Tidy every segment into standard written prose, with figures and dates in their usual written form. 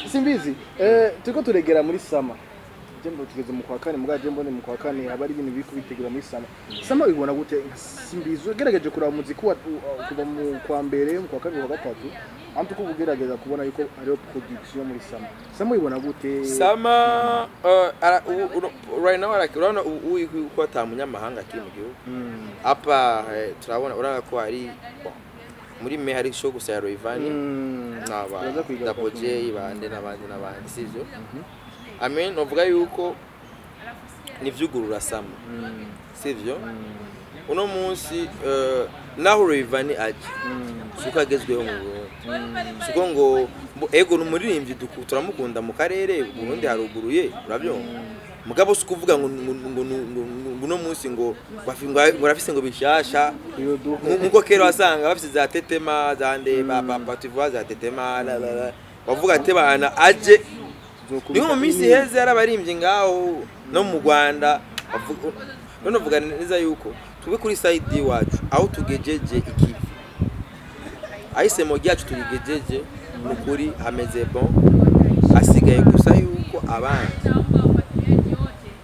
Simbizi turiko turegera muri sama jembo tugeze mu kwa kane mugaje mbone mu kwa kane abari ibintu biko bitegura muri sama bibona gute Simbizi gerageje kuraba umuziki wa kuva mu kwa mbere mu kwa kane mu kwa gatatu antu ko bugerageza kubona yuko ari production muri sama bibona gute sama right now urabona uko atamunyamahanga kiri mu gihugu apa turabona urabona ko ari muri me hari show gusa ya Roivani naba Double J bande n'abandi sivyo amen novuga yuko nivyugurura sama sivyo uno munsi naho Roivani aje suko agezweho mu Burundi suko ngo ego n'umuririmbyi turamukunda mu karere Burundi haruguruye urabyo mugabo sukuvuga ngo no munsi ngo barafise ngo bishasha nkuko kero wasanga bafise za tetema zande papa tuvuga za tetema bavuga ate bana aje niho mu minsi heze yarabarimbye ngaho no mu Rwanda none vuga neza yuko tube kuri side wacu aho tugejeje ikivi ahisemo ryacu tugejeje nukuri hameze bon asigaye gusa yuko abandi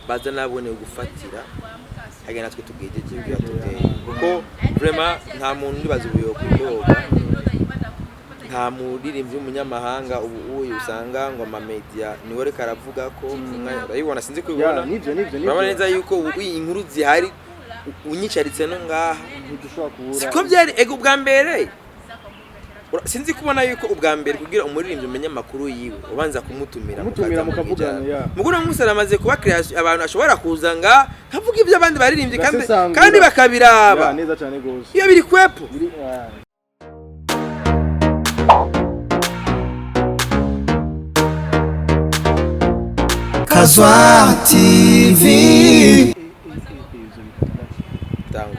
baza nabone gufatira hagena twe tugejeje bya tuteye kuko vraiment nta muntu ndibaza ubuyo kudoga nta muririmbyi umunyamahanga uyu usanga ngo ama media niwe reka aravuga ko urayibona sinzi kubibona nivyo urabona neza yuko inkuru zihari unyicaritse no ngaha ntidushobora kubura siko byari ego bwa mbere sinzi kubona yuko ubwa mbere kugira umuririmbyi umenye makuru yiwe ubanza kumutumira mukavugana mugura umusara amaze kuba creation abantu ashobora kuzanga havuga ibyo abandi baririmbye kandi bakabiraba neza cyane gose iyo biri kwepo Kazwa TV tango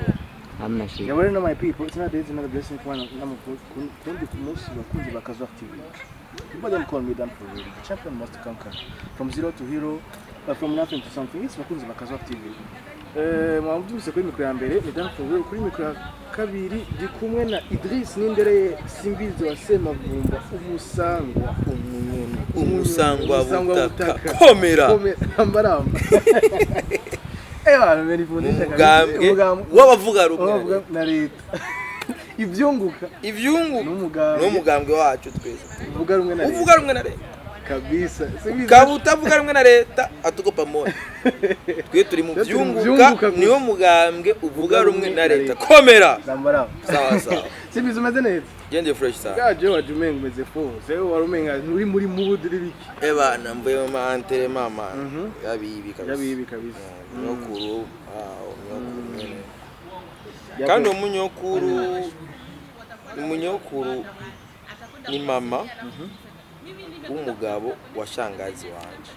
Yeah, well, no, my people, it's not days, another blessing for one. I'm going to most of the Kazwa TV. People don't call me Dan for real. The champion must conquer. From zero to hero, from nothing to something. It's Bakunzi Kazwa TV. Mwamdu kuri mikro ya mbere, ni Dan for real. Kuri mikro ya kabiri, ndi kumwe na Idris Nindere Simbizi wa Semavumba, umusangwa butaka. Komera. Ambaramba. Umugambwe wabavuga rumwe na leta ivyunguka n'umugambwe wacu twese uvuga rumwe na leta kabisa kabutavuga rumwe na leta atukopa moyo twe turi mu vyunguka niwo mugambwe uvuga rumwe na leta komera ndambara sawa sibizo umeze neza gende fresh sawa gaje wajumenga umeze fose wewe warumenga uri muri mubudiri biki ebana mvuye mu antere mama yabibi kabisa nyokuru kandi umunyokuru ni mama umugabo wa shangazi wanje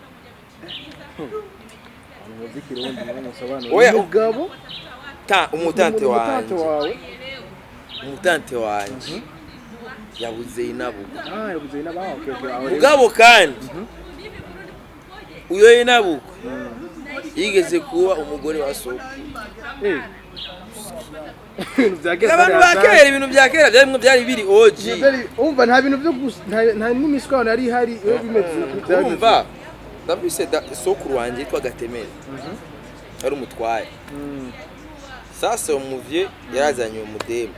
oya umugabo umutante wanje yabuze inabuka umugabo kandi uyo inabuka yigeze kuba umugore wa soko ibintu bya kera byari biri oji umva nta bintu byo nta n'imiswa nari hari bimeze umva ndabise soko rwanje yitwa Gatemere ari umutwaye sasa umuvye yarazanye umudemu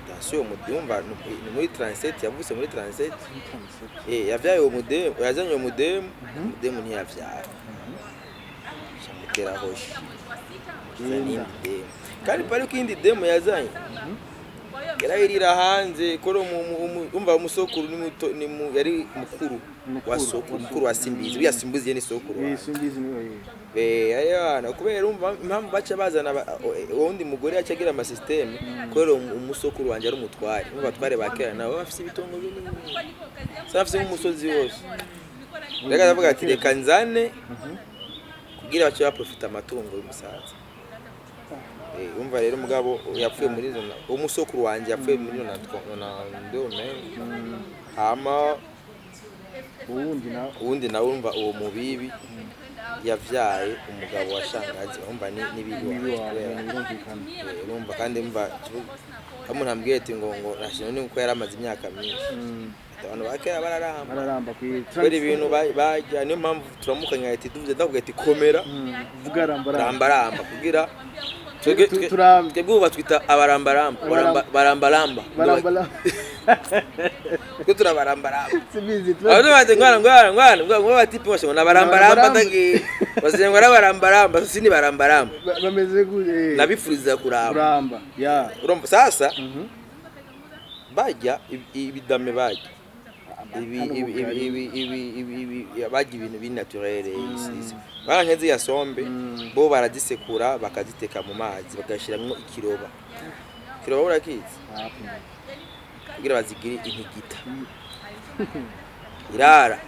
dasyo umudumva ni muri 37 yavuse muri 37 yavyaye umudemu yazanye umudemu ntiyavyara shamutera hoshi kandi pari kindi demo yazanye yarahirira hanze koro umva umusokuru ni yari mukuru wa soko mukuru wa Simbizi uya Simbizi ni sokuru Simbizi ni ayana kubera umva impamvu baca bazana wundi mugore yacagira ama system koro umusokuru wanje ari umutware batware bakera nabo bafise ibitongo binini safise umusozi wose reka ndavuga ati reka nzane kugira bace baprofita amatungo y'umusaza umva rero mugabo yapfuye muri zona umusokuru wanje yapfuye muri na ndome hama uwundi na urumva uwo mubibi yavyaye umugabo wa shangazi umva nibibi urumva kandi umva Amu ntambwiye ati ngo nashimye nuko yaramaze imyaka myinshi. Abantu bakera bararamba kwera ibintu bajya niyo mpamvu turamukanya ati duvuze ndavuga ati komera vuga ramba kugira twebwe batwita abarambaramba ko turabarambaramba sibizi abantu bate ngwana batipe bose ngo nabarambaramba ndage bazenga arabarambaramba sini barambaramba bameze gute nabifuriza kuramba ya urumva sasa bajya ibidame bajya ibi bajya ibintu binaturere isi barankeze ya sombe bo baradisekura bakaziteka mu mazi bagashiramo ikiroba urakizi kugira bazigire intigita irara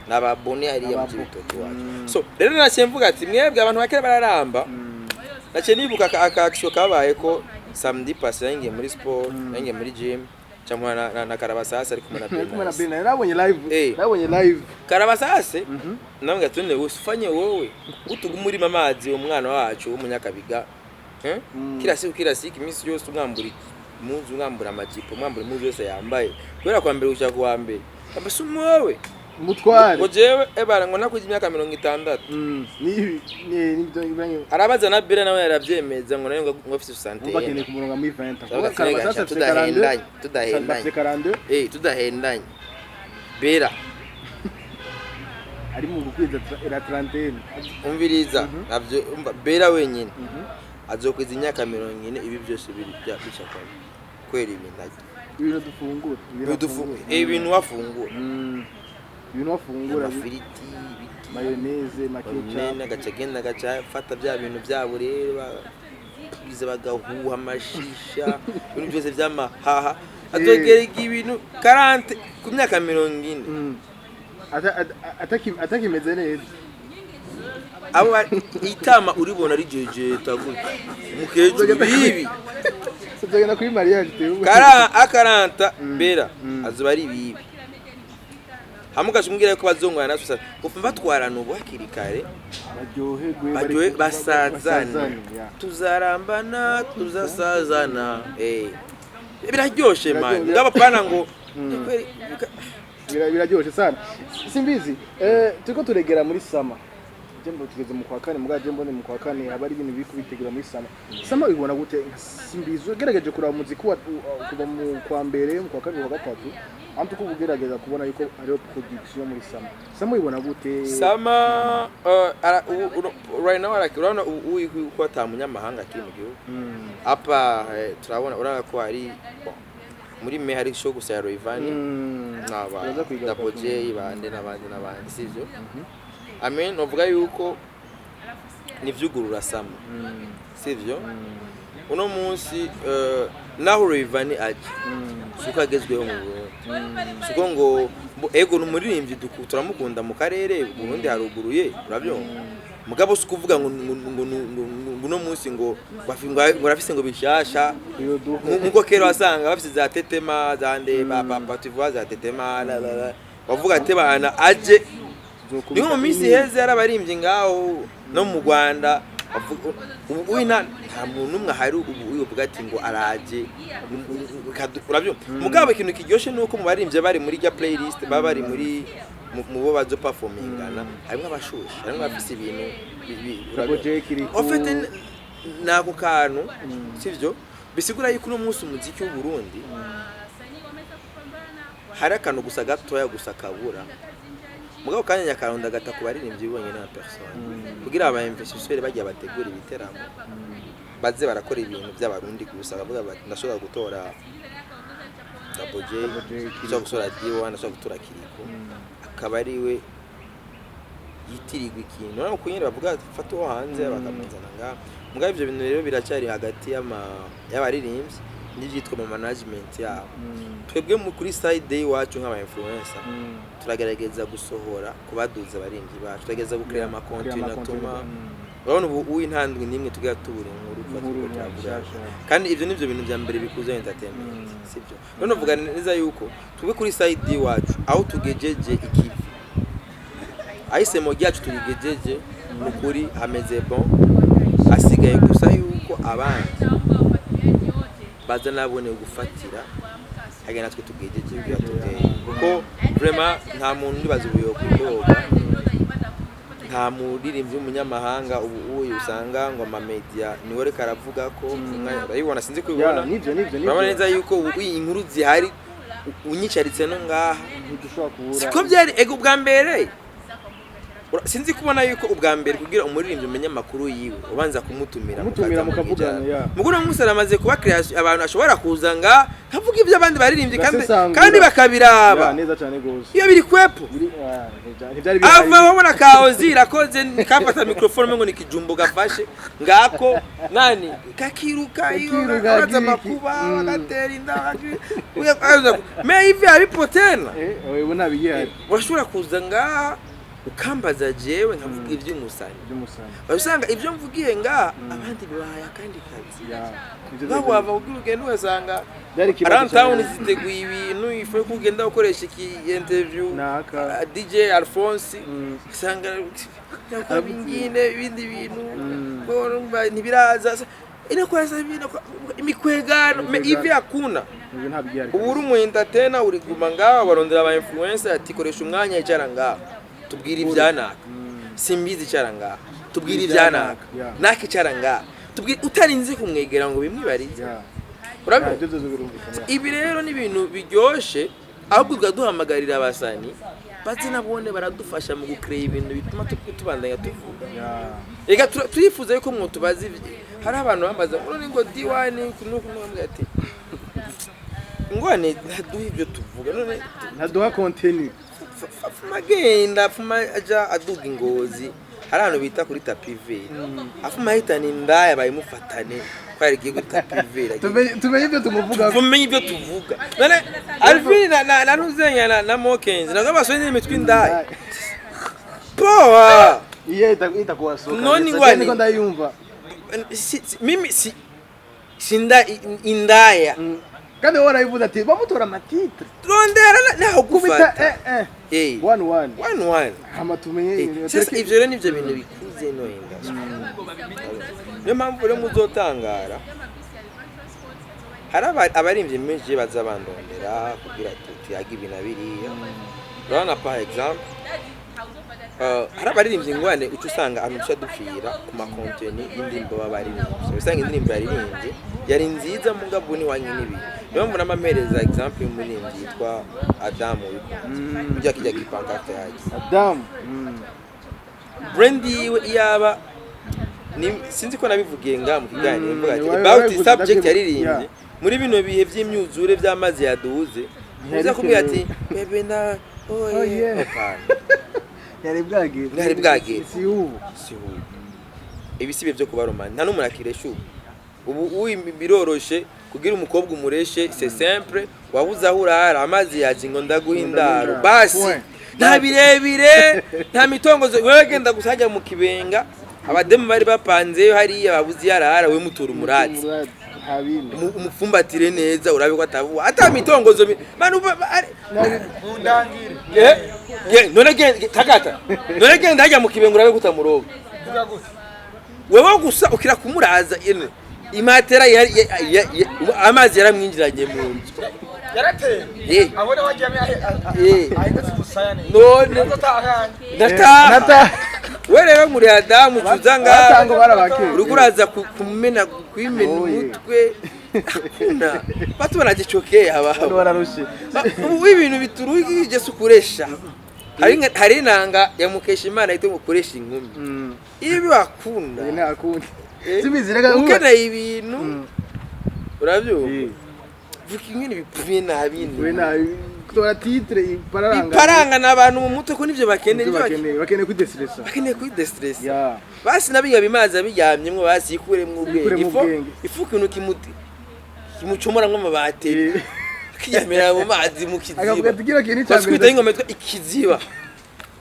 nababone hariya mu kibitoki wacu so rero naciye mvuga ati mwebwe abantu bakera bararamba naciye nibuka akaksho kabaye ko samedi passé yangiye muri sport yangiye muri gym cyangwa na Karabasase ariko kumana bena nabonye live Karabasase namwe gatone usufanye wowe gutugumurima amazi umwana wacu w'umunyakabiga kila siku imisi yose umwambura muzu umwambura amajipo umwambura muzu yose yambaye kubera kwa mbere ushaka kuwa mbere abase umwowe mutware ojewe ebara ngo nakuze imyaka 60 ni arabaza na bera nawe yaravyemeza ngo nayo ngo afite santé bakene ku murongo muri 20 Karabasase tudahendanye bera ari mu gukwiza era 30 umviriza navyo bera wenyine azokwiza imyaka 40 ibi byose biri byashaka kwera ibintu dufungura ibintu wafungura amafiriti mayonnaise makecha gacagenda gacafata bya bintu byabo rero bize bagahuha amashisha ibintu byose by'amahaha azogera ibintu 40 ku myaka 40 atakimeze neza abo itama uribona ari jeje taguta mukeje bibi sogena kuri mariage tewe akaranta bera azuba ari bibi hamukashimubwira ko bazongwana nasusa kufa batwarana ubu hakirikare baryohe basazana tuzarambana tuzasazana biraryoshe man ngabapana ngo biraryoshe sana simbizi turiko turegera muri sama jembo tugeze mu kwa kane mugaje mbone mu kwa kane abari ibintu biko bitegura muri sama ubibona gute simbizi gerageje kuraba muziki kuba mu kwa mbere mu kwa kane mu kwa gatatu antu ko ugerageza kubona yuko ari production muri sama ubibona gute sama right now urabona uko atamunyamahanga kiri mu gihugu apa urabona ko ari muri me hari show gusa ya Roivani naba Double J bande n'abandi sivyo amen novuga yuko nivyugurura sama sivyo uno munsi naho Roivani aje sukagezweho mu Burundi suko ngo ego numuririmbyi turamukunda mu karere Burundi haruguruye urabyo mugabo sukuvuga ngo no munsi ngo rafise ngo bishasha nkuko kero wasanga bafise za tetema zande papa tuvuga za tetema bavuga ate bana aje niho mu minsi heze yarabarimbye ngaho no mu Rwanda uwina nta muntu umwe hari uvuga ati ngo araje urabyo mugabo ikintu kiryoshe nuko mu barimbye bari muri ya playlist baba bari muri mu bo bazo performingana harimo abashusha harimo bafise ibintu ofete nako kantu sivyo bisigura yuko no munsi umuziki w'u Burundi hari akantu gusa gatoya gusa kabura mugabo kanya nyakaronda gata kubaririmbyi bibonye na person kugira aba investisseurs bajya bategura ibiteramo baze barakora ibintu by'abarundi gusa bavuga ndashobora gutora Double J cyo gusora diwa ndashobora gutora Kiriko akaba ari we yitirigwa ikintu none kunyira bavuga fata uwo hanze bakamuzana nga mugabo ibyo bintu rero biracyari hagati y'abaririmbyi n'ibyitwa mu management yabo twebwe kuri side day wacu nk'aba influencer turagerageza gusohora kubaduza abaririmbyi bacu turagerageza gukrera ama content natuma urabona ubu intandwe nimwe tugira tubure inkuru kandi ibyo nivyo bintu bya mbere bikuza entertainment sibyo none uvuga neza yuko tube kuri side wacu aho tugejeje ikivi ahisemo ryacu turigejeje hameze bon asigaye gusa yuko abandi baza nabone gufatira hage natwe tugejeje ibyo yatugeye kuko vraiment nta muntu ndibaza ubuyo kuyoga nta muririmbyi w'umunyamahanga ubu usanga ngo ama media niwe reka aravuga ko urayibona sinzi kubibona nivyo urabona neza yuko ubu inkuru zihari unyicaritse no ngaha ntidushobora kubura siko byari ego bwa mbere sinzi kubona yuko ubwa mbere kugira umuririmbyi umenye makuru yiwe ubanza kumutumira mukavugana mugura musara amaze kuba creation abantu ashobora kuzanga kavuga ibyo abandi baririmbyi kandi bakabiraba neza cyane gose iyo biri kwepo ntibyari ava wabona kaozi rakoze kafata microphone ngo nikijumbo gafashe ngako nani kakiruka iyo araza makuba bagatera inda me hivi abipotena wewe nabiyari urashobora kuzanga ukambaza jewe nkavuga iby'umusani usanga ibyo mvugiye nga abandi bibaya kandi kazi ngabo bava kugira ugenda ugasanga Around ziteguye ibintu ifu kugenda ukoresha iki interview DJ Alphonse usanga yakabingine ibindi bintu ngo ntibiraza inakwasa ibintu imikwegano ivi akuna uburi mu entertainer uri guma ngaho barondera aba influencer ati koresha umwanya icara ngaho tubwira ibyanaka simbizi icara ngaho tubwira ibyanaka naka icara ngaho tubwira utarinze kumwegera ngo bimwibarize ibi rero ni ibintu biryoshe ahubwo tugaduhamagarira abasani bazi nabone baradufasha mu gucreate ibintu bituma tubandanya tuvuga ega turifuza yuko mwo tubazi hari abantu bamaze ngo diwani kunuko ati ngwane ntaduha ibyo tuvuga none ntaduha continue magenda fuma aja aduga ingozi hari abantu bita kuri tapive afuma hitana indaya bayimufatane kwari giye kuri tapive tumenye ibyo tumuvuga tumenye ibyo tuvuga none Alvin na nuzenya na Mokenzi nazo basonye imitwe indaya poa iye itakuwa soka none ngwani niko ndayumva mimi sinda indaya kandi warayivuze ati bamutora amatitre rondera naho gufata 1-1 amatumenye sasa ivyo rero nivyo bintu bikuze no inda niyo mpamvu rero muzotangara hari abarimvye meje baza bandondera kugira tuyaga ibintu biriya urabona par exemple hari abaririmbyi ngwane uco usanga ahantu duca dupfira ku makonteni y'indirimbo b'abaririmbyi usanga indirimbo yaririmbye yari nziza mu ngabuni wanyu n'ibintu niyo mpamvu n'amamereza example y'umuririmbyi yitwa Adamu kujya kijya gipankarte yaje Adamu brand yiwe yaba sinzi ko nabivugiye nga mu kiganiro mvuga ati about the subject yaririmbye muri bino bihe by'imyuzure by'amazi yaduze uza kubwira ati bebe na oye yari bwagire si ubu ibisibe byo kuba romani nta n'umuntu akiresha ubu biroroshe kugira umukobwa umureshe c'est simple wabuze aho urara amazi yaje ngo ndaguhindaro basi nta birebire nta mitongozo wewe genda gusajya mu kibenga abademu bari bapanzeyo hariya babuze yarara we mutura umurati umupfumbatire neza urabe ko atavuga ata mitongozo manu undangire none genda takata none genda hajya mu kibenga urabe kutamuroga wewe gusa ukira kumuraza ene imatera amazi yaramwinjiranye mu nzu yarateye abone wajyame ahindutse umusayane none nata we rero muri Adamu tuzanga uri kuraza kumena kwimena umutwe akuna batubona gicokeye abaho bararushe ubu ibintu bituruhije sukuresha hari nanga yamukesha Imana ite gukoresha inkumi ibi wakunda ine akunda zibiziraga ukeneye ibintu uravyo vuga ingene bipfuye nabindi we nabi kutora titre iparanga nabantu mu mutwe ko nivyo bakeneye bakeneye ku destress basi nabiga bimaza bijyamyemwe basi ikuremwe ubwenge ifu kintu kimucomora nk'amabate kijyamira mu mazi mu kiziba basi ingombe ikiziba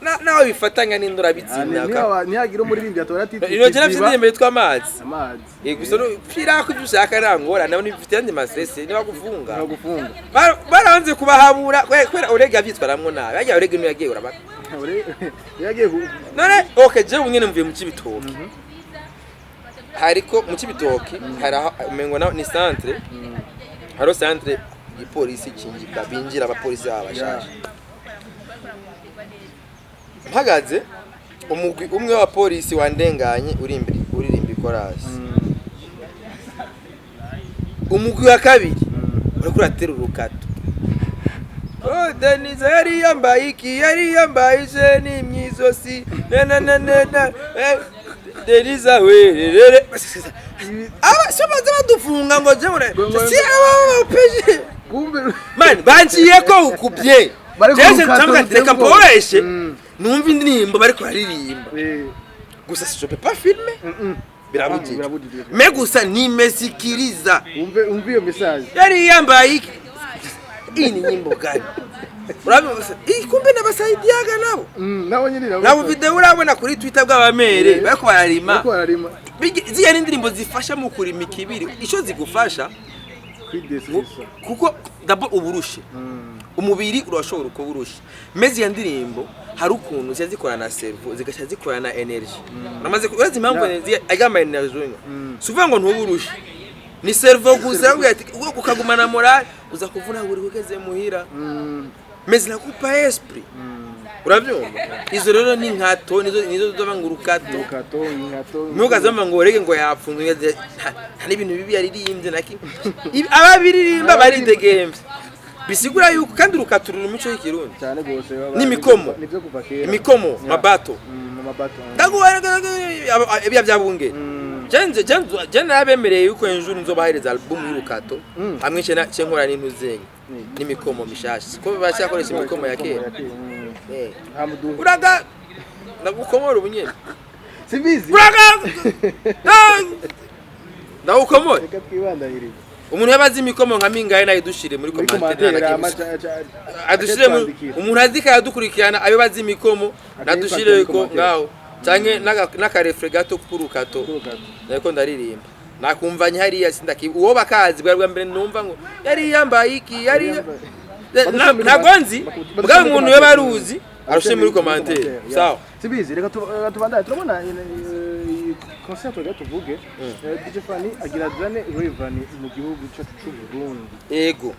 nawe bifatanya n'indora bitsinaka nihagira umuririmbyi atora titre ino jana vy'indirimbo yitwa amazi gusa no pira ko byushaka rangora nabo nifite andi masese niba gufunga baranze kubahabura kwera urega byitwaramwo nawe yagiye urega no yagiye urabaka yagiye none okay je unyene mvuye mu kibitoki hariko mu kibitoki hari umengo ni centre haro centre ipolisi kinjika binjira abapolisi babashasha mpagaze umugwi umwe wa polisi wandenganye uririmba ikorasi umugwi wa kabiri uriko uratera urukato Deniza yari yambaye iki yari yambaye jeni myizosi na Deniza werere aba sobaza badufunga ngo je mure si aba peje kumbe man banciye ko ukubye jeje ntamukateka poreshe numva indirimbo bariko baririmba gusa si je peux pas filmer birabujije me gusa nimesikiriza umve iyo message yari yambaye iki ini nyimbo gani urabivuze kumbe nabasaidiaga nabo nabo nyine nabo video urabona kuri Twitter bw'abamere bariko bararima ziya n'indirimbo zifasha mu kurima ikibiri ico zigufasha kuko dabo uburushe umubiri urashobora uko burushe mezi ya ndirimbo hari ukuntu zikora na cerveau zigasha zikora na energy namaze urazi impamvu agamba energy suvuga ngo ntuburushe ni cerveau gusa ukagumana moral uza kuvuna buri kugeze muhira mezi nakupa esprit uravyumva izo rero ni nkato nizo zobangurukato mugaza ngo rege ngo yapfunwe hari ibintu bibi yaririmbye naki ababiririmba bari the games bisigura yuko kandi urukaturura umuco w'ikirundi cyane gose n'imikomo nivyo kuva kera imikomo mabato ndagwara ibya byabunge je nabemereye yuko enjuru nzobahereza album y'urukato hamwe cye nkora n'intu zenye n'imikomo mishasha ko bacyakoresha imikomo ya kera uraga nagukomora ubunyene sibizi uraga nagukomora reka twibandahirije umuntu yabazi imikomo nka mingaye nayo dushire muri commentaire adushire umuntu azika yadukurikirana ayo bazi imikomo nadushire ko ngaho canke n'akarefre gato kurukato nako ndaririmba nakumvanye hariya sindaki uwo bakazi bwa mbere numva ngo yari yambaye iki yari nagonzi bwa umuntu yabaruzi arushe muri commentaire sawa sibizi reka tubandanye turabona concert rero tuvuge DJ Fanny agira zane Rayvanny mu gihugu cyacu cy'u Burundi ego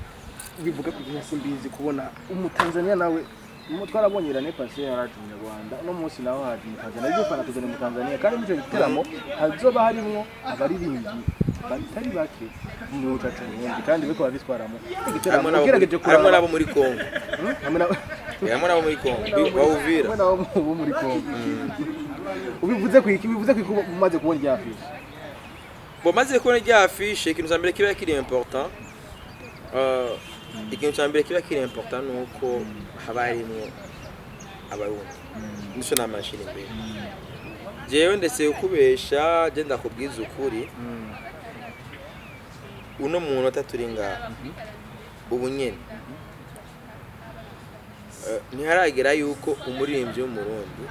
bivuga ko simbizi kubona umutanzania nawe twarabonye irane passé yaraje mu Rwanda no munsi naho haje mu Tanzania ibyo Fanny tuzane mu Tanzania kandi mu gitaramo hazoba harimo abaririmbyi batari bake mu gihugu cyacu Burundi kandi biko babitwaramo igitaramo gerageje kuramo nabo muri Kongo yamwe nabo muri Kongo bawuvira nabo muri Kongo ubivuze ko umaze kubona rya affiche bo maze kubona rya affiche ikintu cyambere kiba kiri important ikintu cyambere kiba kiri important nuko habarimo abarundi nico namashira imbere jewe ndetse ukubesha je ndakubwiza ukuri uno muntu ataturinga ubunyene ntiharagera yuko umuririmbyi w'umurundi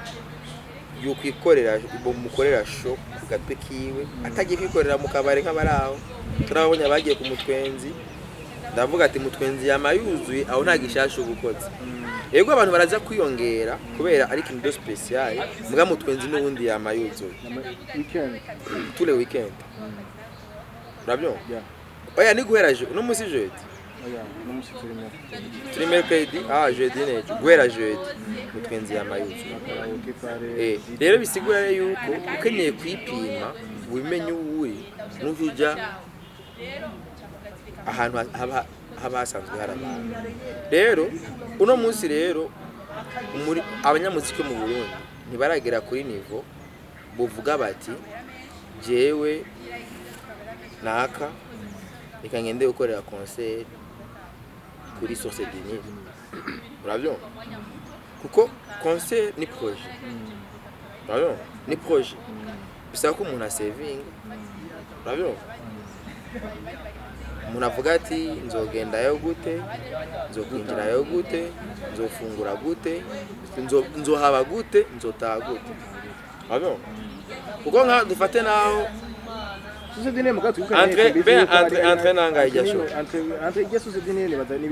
yukwikorera mukorera show ku gatwe kiwe atagiye kwikorera mu kabare nk'abaraho turabonye abagiye ku mutwenzi ndavuga ati mutwenzi yamayuzuye aho nta gishasho ubukoze yego abantu baraza kwiyongera kubera ari ikintu special mbwa mutwenzi n'ubundi yamayuzuye weekend tous les weekends urabyo oya ni guheraje uno musi jeudi no musi turi mercredi jeudi nejo guhera jeudi mutwenzi yamayuzuye rero bisigura yuko ukeneye kwipima wimenye uwuri n'uvuja ahantu haba hasanzwe hari abantu rero uno munsi rero muri abanyamuziki mu Burundi ntibaragera kuri niveau buvuga bati jewe naka ikangende gukorera concert kuri Source Dini urabyo kuko concert ni projet urabyo ni projet bisaba ko umuntu saving urabyo umuntu avuga ati nzogendayo gute nzokwinjirayo gute nzofungura gute nzohaba gute nzotaha gute urabyo kuko nka dufate naho Source Dini mu katwe entre nanga ijasho entre Source Dini bazani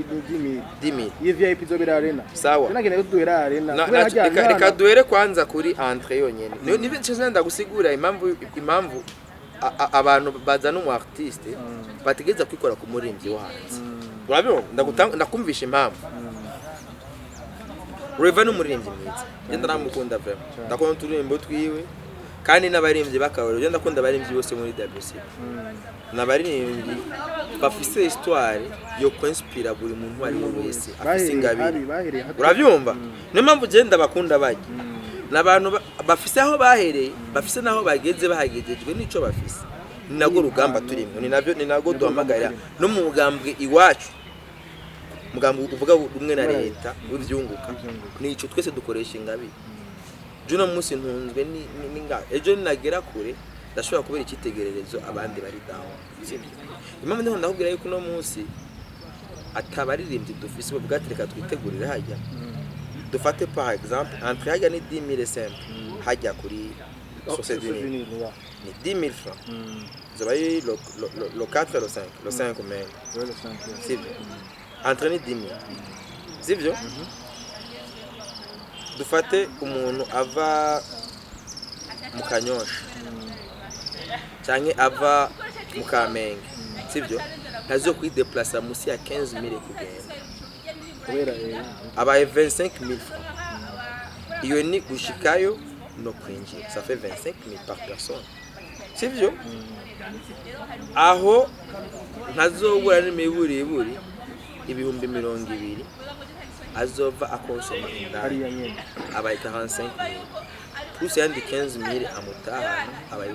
10,000 ye VIP zobera arena sawa nagenda kuduhera arena reka duhere kwanza kuri entre yonyene nibe cyo ndagusigura impamvu abantu bazana umu artiste bategeza kwikora ku murimbyi wo hanze urabibona ndakumvisha impamvu Rayvanny umuririmbyi mwiza ngenda namukunda vraiment ndakunda turirimbo twiwe kandi n'abaririmbyi bakarore ngenda ndakunda abaririmbyi bose muri WC n'abaririmbyi bafise histoire yo kwinspira buri muntu wari mu wese afise ingabire urabyumva niyo mpamvu ngenda bakunda bajye n'abantu bafise aho bahereye bafise naho bageze bahagejejwe nico bafise ni nago rugamba turimo ni nago duhamagarira no mu mugambwe iwacu mugambwe uvuga rumwe na leta w'ivyunguka nico twese dukoresha ingabire Juno munsi ntunzwe ni nga ejo ninagera kure ndashobora kubera ikitegererezo abandi bari down impamvu niho ndakubwira yuko no munsi atabaririmbyi dufise bavuga ati reka twitegurire hajya dufate par exemple entre hajya ni 10,000 hajya kuri société ni 10,000 francs zabaye le 4 le 5 le 5 même c'est entre ni 10,000 sivyo dufate umuntu ava mu Kanyosha cyane ava mu Kamenge sivyo nazo kwideplacer musi ya 15,000 kugenda kubera abaye 25,000 francs iyo ni gushikayo no kwinjira ça fait 25,000 par personne sivyo aho ntazobura n'imiburi ibihumbi 200 azova akonsoma indani abaye 45,000 plus yandi 15,000 amutahana abaye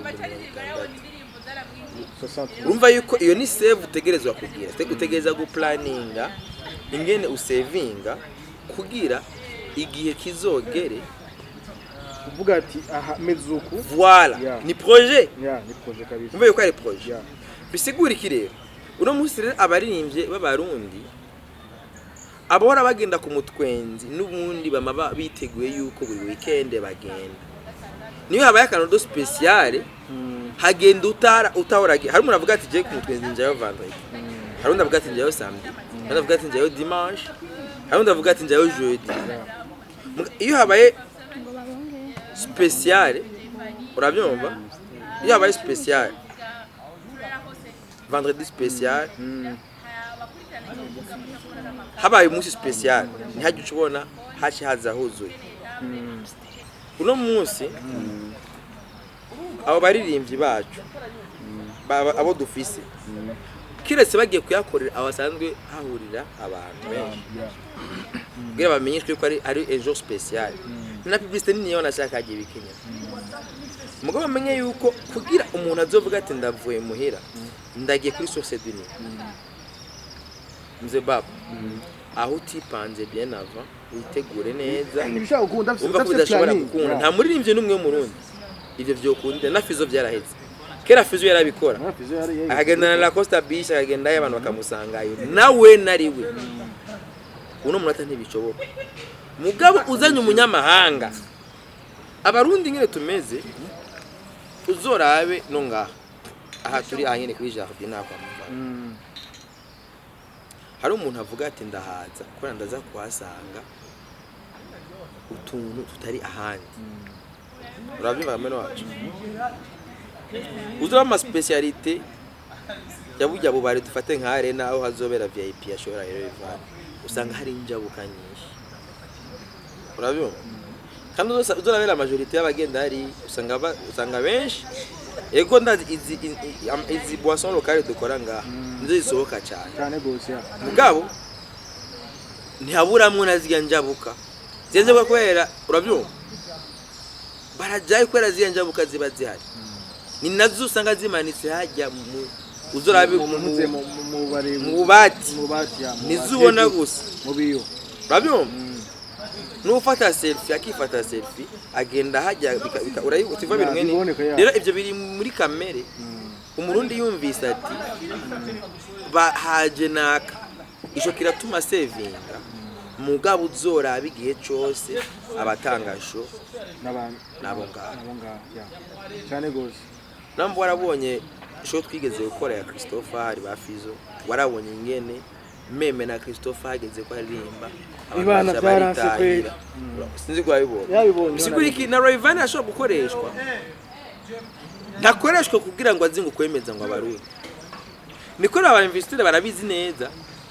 60,000 urumva yuko iyo ni save utegerezwa kugira utegereza guplaninga ingene usavinga kugira igihe kizogere uvuga ati aha mezuku voilà ni projet ni projet kabisa umva yuko ari projet bisigura iki rero uno munsi rero abaririmbye b'abarundi abora bagenda ku mutwenzi n'ubundi bama biteguye yuko buri weekend bagenda niyo habaye akantu special hagenda utahorage hari umuntu avuga ati je ku mutwenzi njayo vendredi hari undi avuga ati njayo samedi hari avuga ati njayo dimanche hari undi avuga ati njayo jeudi iyo habaye special urabyumva iyo habaye special vendredi special habaye umunsi special ni hajye ucubona hashi haza huzuye uno munsi abo baririmbyi bacu abo dufise kiretse bagiye kuyakorera abasanzwe hahurira abantu benshi kugira bamenyeshwe ko ari ejo special na publicité niyo nashaka agiye bikenya mugabo bamenye yuko kugira umuntu azovuga ati ndavuye muhira ndagiye kuri société ni mze baba aho utipanze bien avant witegure neza nibishaka gukunda umva kudashobora gukunda nta muririmbye numwe mu Burundi ivyo byokunde na Fizo byaraheze kera Fizo yarabikora akagenda na Costa Beach akagenda y'abantu bakamusangayo nawe nariwe uno munota ntibishoboka mugabo uzanye umunyamahanga abarundi ngire tumeze uzorabe no ngaha aha turi ahanyene kuri jardin nakwa hari umuntu avuga ati ndahaza kora ndaza kuhasanga utuntu tutari ahandi urabyumva meno wacu uzura ama specialité yabujya bubare dufate nka arena aho hazobera VIP yashora Rayvanny usanga hari injabuka nyinshi urabyumva kandi uzorabera majorité y'abagenda hari usanga benshi ego ndazi izi boisson locale dukora ngaha nzo zisohoka cyane gose mugabo ntihaburamwe naziga njabuka zenze kwera urabyumva barajaye kwera ziga njabuka ziba zihari ni nazo usanga zimanitse hajya uzorabe mu bubati nizubona gusa mu biyo urabyumva nufata selfie akifata selfie agenda hajya urayibuka tiva bintu ngene rero ivyo biri muri kamere umurundi yumvise ati bahaje naka ico kiratuma savinga mugabo uzoraba igihe cyose abatangasho nabo ngaho cyane gose nambo warabonye sho twigeze gukora ya Christopher hari ba Fizo warabonye ingene meme na Christopher hageze ko aririmba ibana byaranse kwera sinzi ko yabibonye bisigura iki na Rayvanny ashobora gukoreshwa ntakoreshwa kugira ngo azinge kwemeza ngo abarundi niko aba investire barabizi neza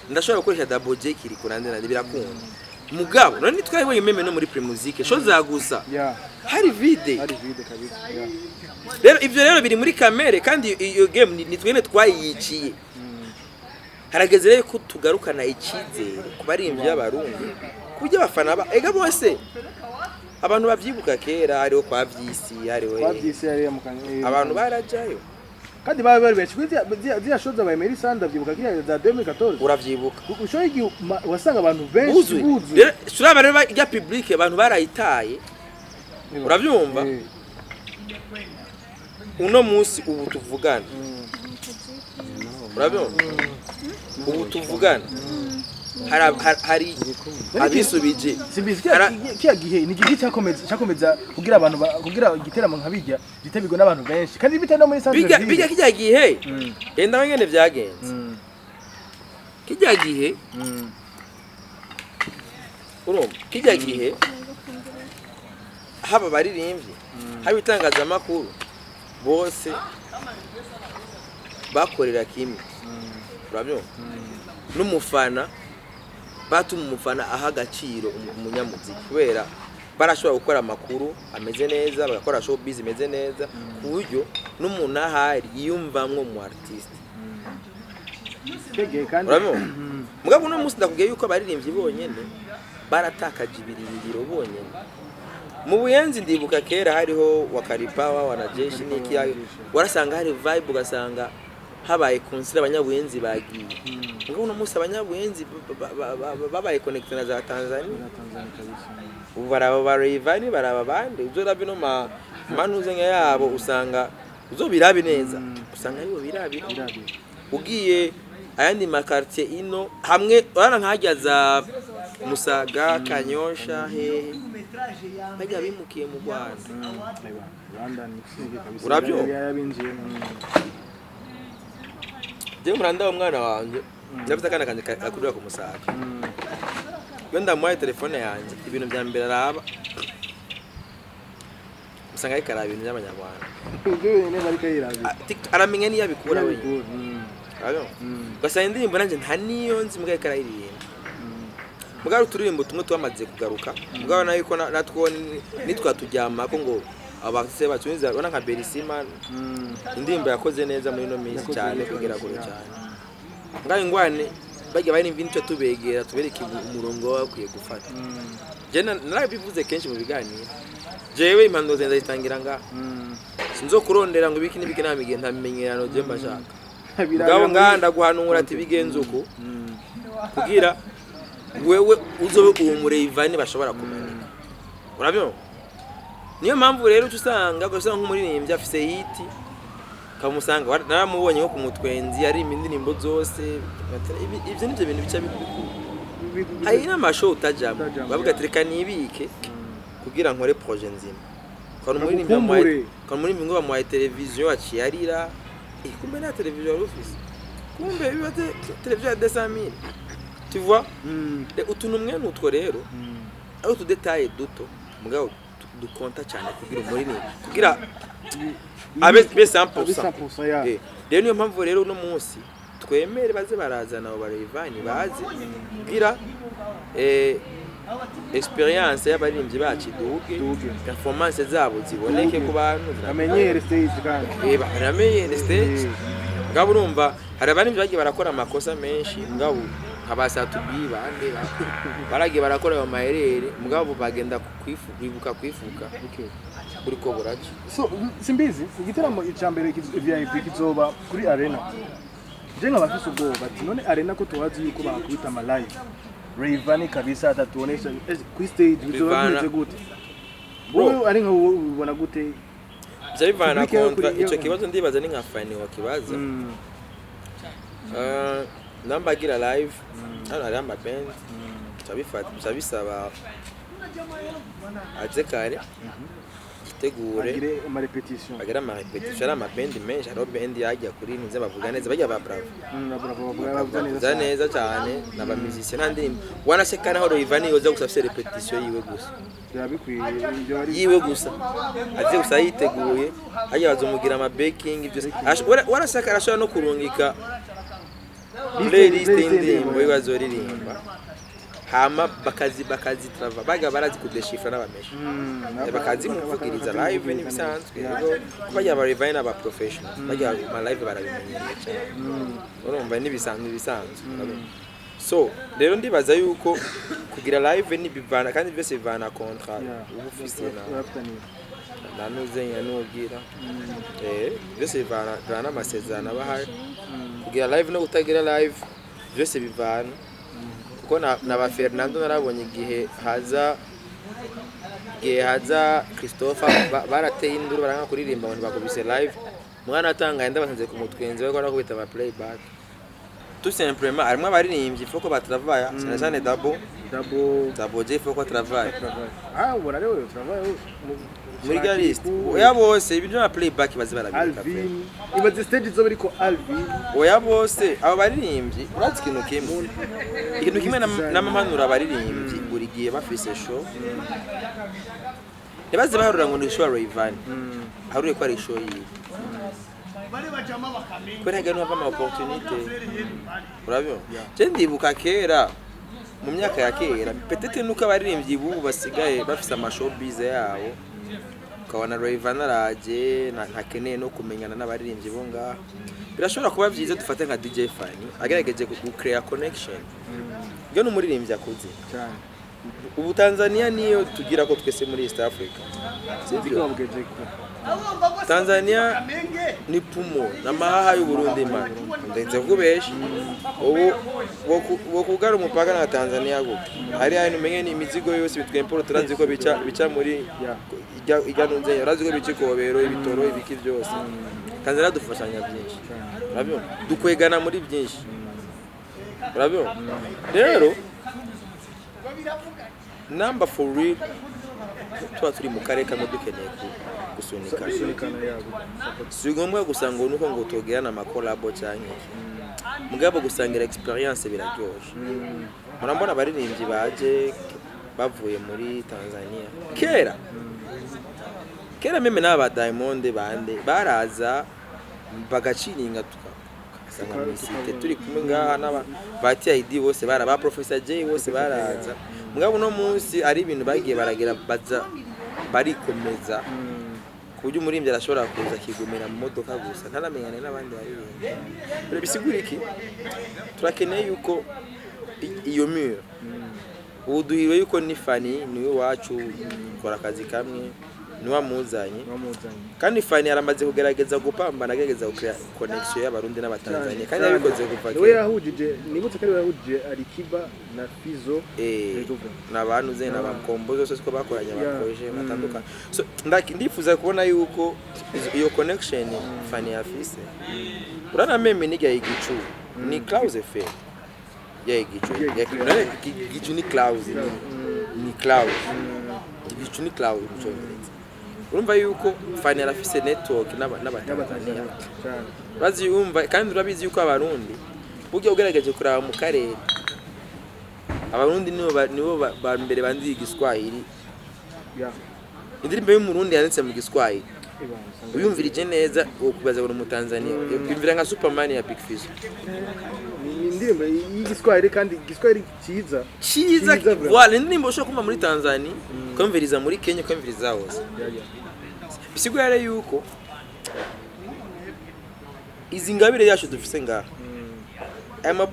ndashobora gukoresha double J kiri kurande na birakunda mugabo none twayibonye meme no muri Premusique sho zagusa hari vide kabisa rero ivyo rero biri muri kamere kandi iyo game ni twene twayiciye harageze rero ko tugarukana ikizere kubari imvye y'abarundi kujya bafana ega bose abantu bavyibuka kera hariho kwa vyisi hariho mukanye abantu barajayo kandi bari benshi zia shoza ba Emery Sanda byibuka kiriya za 2014 uravyibuka ushoye wasanga abantu benshi buzu rero suraba rero ya public abantu barayitaye uravyumva uno munsi ubu tuvugana urabyumva ubu tuvugana hari abisubije simbizi kiya gihe ni gihe cyakomeza kugira abantu kugira igiteramo nkabijya gitabirwa n'abantu benshi kandi bitano muri sanzwe bijya kijya gihe enda ngene vyagenze kijya gihe urumva kijya gihe haba baririmbye haba itangazamakuru bose bakorera kimwe urabyumva n'umufana batuma umufana aha agaciro umunyamuziki kubera barashobora gukora amakuru ameze neza bagakora showbiz imeze neza ku buryo n'umuntu ahari yiyumvamwo mu artiste urabona mugabo no munsi ndakubwiye yuko abaririmbyi bonyene baratakaje ibirindiro bonyene mu buyenzi ndibuka kera hariho wakaripawa wanajeshi niki warasanga hari vibe ugasanga habaye konsera abanyabuyenzi bagiye ngo no munsi abanyabuyenzi babaye connected na za Tanzania ubu baraba Rayvanny baraba bande uzora bino manuze nya yabo usanga uzobirabe neza usanga aribo birabi ugiye ayandi makartie ino hamwe bana nkajya za Musaga Kanyosha he bajya bimukiye mu Rwanda urabyo je muranda umwana wanje ndafite akana kanje akurira ku Musaga wenda mu telefone yanjye ibintu bya mbere araba usanga ari karaba ibintu by'abanyarwanda aramenya niyo abikura we basa indirimbo nanje nta niyo nzi mbwa karayiririmba mugabo turirimbo tumwe twamaze kugaruka mugabo nayo ko natwo nitwa tujyama ko ngo abakse batunze bana nka Berisima indirimbo yakoze neza muri no minsi cyane kugera kure cyane ngaye ngwane bajya bari n'ibintu tubegera tubereke umurongo wakwiye gufata je narabivuze kenshi mu biganiro jewe impando zenza zitangira nga sinzo kurondera ngo ibiki n'ibiki namige ntamenyerano je mbashaka ngabo nganda guhanura ati bigenze uko kugira wewe uzobe uwo Rayvanny bashobora kumenyeka urabyo niyo mpamvu rero usanga gusanga nk'umuririmbyi afise hit kamusanga naramubonye nko kumutwenzi ari indirimbo zose ivyo nivyo bintu bica bikuru hari n'amashow utajamo bavuga ati reka nibike kugira nkore projet nzima kandi umuririmbyi ngo bamuhaye televiziyo aciyarira kumbe na televiziyo office kumbe bibate televiziyo ya 200,000 tu vois utuntu mwe nutwo rero aho tudetaye duto mugabo dukonta cyane kugira umuririmbyi kugira abe 100% rero niyo mpamvu rero uno munsi twemere baze barazana abo Rayvanny bazi kugira experience y'abaririmbyi bacu duge performance zabo ziboneke ku bantu amenyere stage kandi baramenyere stage ngabo urumva hari abaririmbyi bagiye barakora amakosa menshi ngabo nkabasatubi bande baragiye barakora ayo maherere mugabo bagenda kwifuka kuri ko buraje so simbizi igitaramo icambere VIP kizoba kuri arena je nkabafise ubwoba ati none arena ko tuwazi yuko bakubita ama live Rayvanny kabisa atatuonesha ku stage bizoba bimeze gute wowe ari nka ubona gute Rayvanny kontra ico kibazo ndibaza ni nka fani wa kibaza nambagira live hano ari ama band tabisaba azekare bategure agire ama repetition bagira ama repetition ari amabendi menshi hariho bendi yajya kuri nize bavuga neza bajya ba bravo bavuga neza cyane n'aba musician nta ndirimbo wanaseka naho Rayvanny yoza gusa afite repetition yiwe gusa yabikwiye ibyo ari yiwe gusa aze gusa yiteguye ajya bazumugira ama baking ibyo waraseka arashobora no kurungika playlist y'indirimbo bazoririmba hama bakazi trava baga barazi kudeshifra n'abamesha bakazi muvugiriza live n'ibisanzwe bajya ba Rayvanny n'aba professionals bajya ma live barabimenyereye cyane urumva n'ibisanzwe so rero ndibaza yuko kugira live n'ibivana kandi byose bivana contrat ubufise na nuzenya n'ubwira byose bivana n'amasezerano abahari kugira live no kutagira live byose bivana kuko na ba Fernando narabonye igihe haza Christopher barateye induru baranga kuririmba abantu bakubise live mwana atangaye ndabasanze ku mutwenzi we ko nakubita ba playback tout simplement arimo abaririmbyi foko batravaya cyane Dabo je foko travail ubona rero travail muri galist oya bose ibyo na playback bazi barabika Alvin ibaze stage zo biriko Alvin oya bose abo baririmbyi uratse ikintu kimwe n'amamanura abaririmbyi buri gihe bafise show yabaze baharura ngo ni show Rayvanny haruye ko ari show yiwe kwera gano ama opportunité urabyo je ndibuka kera mu myaka ya kera petete nuko abaririmbyi bubu basigaye bafise ama showbiz yabo ukabona Rayvanny araje ntakeneye no kumenyana n'abaririmbyi bo ngaha birashobora kuba byiza dufate nka DJ Fanny agerageje ku create connection byo n'umuririmbyi akuze cyane ubu Tanzania niyo tugira ko twese muri East Africa sibyo bweje ko Tanzania ni pumo na mahaha y'u Burundi man ndetse vubeshi ubu kugara umupaka na Tanzania go hari ahantu menye ni imizigo yose bitwemporo turanzi ko bica muri iganunze yarazi ko bicikobero ibitoro ibiki byose Tanzania dufashanya byinshi urabyo dukwegana muri byinshi urabyo rero number for real tuba turi mu karere kamwe dukeneye gusunikana si ngombwa gusa ngo nuko ngo tugerana amakolabo cyane mugabo gusangira experience biraryoshe murambona abaririmbyi baje bavuye muri Tanzania kera meme n'aba Diamond bande baraza bagaciringa tukasanga muri site turi kumwe ngaha n'aba bati ID bose baraba Professor J bose baraza mugabo no munsi ari ibintu bagiye baragira baza barikomeza kuburyo umurimbyi arashobora kuza kigumira mu modoka gusa ntaramenyane n'abandi baririmbyi rero bisigura iki turakeneye yuko iyo mure uduhiriwe yuko ni Fanny niwe wacu gukora akazi kamwe niwe amuzanye kandi Fanny aramaze kugerageza gupambana agerageza gukora connection y'abarundi n'abatanzania kandi yabikoze kuva we yahujije nibutse ko yahujije Alikiba na Fizo n'abantu ze n'abakombozo zose ko bakoranye abakoje batandukanye so ndifuza kubona yuko iyo connection Fanny afise urana meme niga igicu ni Klaus F igicu ni Klaus igicu ni Klaus urumva yuko Fanny arafise network n'abatanzania bazi yumva kandi urabizi yuko abarundi buryo ugaragaje kuraba mu karere abarundi nibo ba mbere bandi igiswahili indirimbo y'umurundi yanditse mu giswahili uyumvirije neza ukubaza ngo mu Tanzania yumvira nka Superman ya Big Fizzo indirimbo y'igiswahili kandi igiswahili cyiza wala indirimbo ushobora kumva muri Tanzania kumviriza muri Kenya kumviriza hose bisigura yuko izi ngabire yacu dufise ngaha aya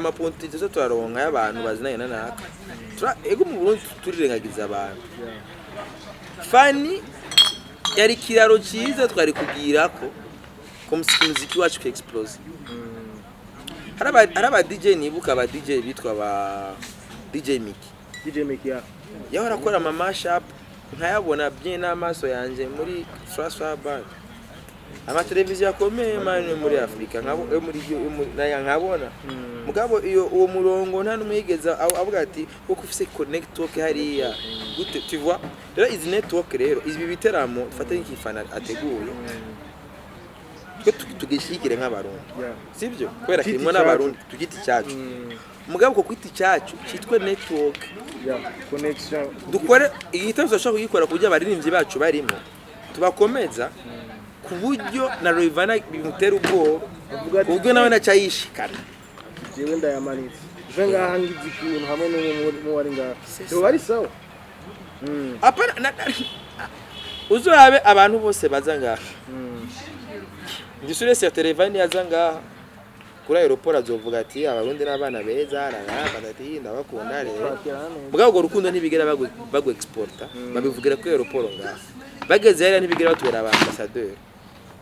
opportunity turaronka y'abantu bazinanye nanaka ego mu Burundi turirengagiza abantu Fanny yari kiraro cyiza twari kugira ko umuziki wacu ko explose hari aba DJ nibuka aba DJ bitwa ba DJ Mickey yaho arakora ama mashup nkayabona bye n'amaso yanje muri François Band amateleviziyo akomeye mani muri Afrika nkabona mugabo iyo uwo murongo nta numwigeza avuga ati uko ufise network hariya gute tu vois rero izi network rero izi biteramo fata nk'ifana ateguye tugishikire nk'abarundi sivyo kwera kimwe n'abarundi tugiti cyacu mugabo ko kwiti cyacu cyitwe network connection dukore igitabo cyashaka kugikora kujya abaririmbyi bacu barimo tubakomeza ku buryo na Roivana bimutera ubwoba ubwo nawe nacayishikana jewe ndayamanitse je ngaha ngize ikintu hamwe n'uwo wari ngaha cyo bari sawa apana uzorabe abantu bose baza ngaha ngisure se televani yaza ngaha kuri aeroport azovuga ati abarundi n'abana beza araraba ati ndabakunda rero mugabo go rukundo ntibigera bagu exporta babivugira ko aeroport ngaha bageze yari ntibigera batwera aba ambassadeur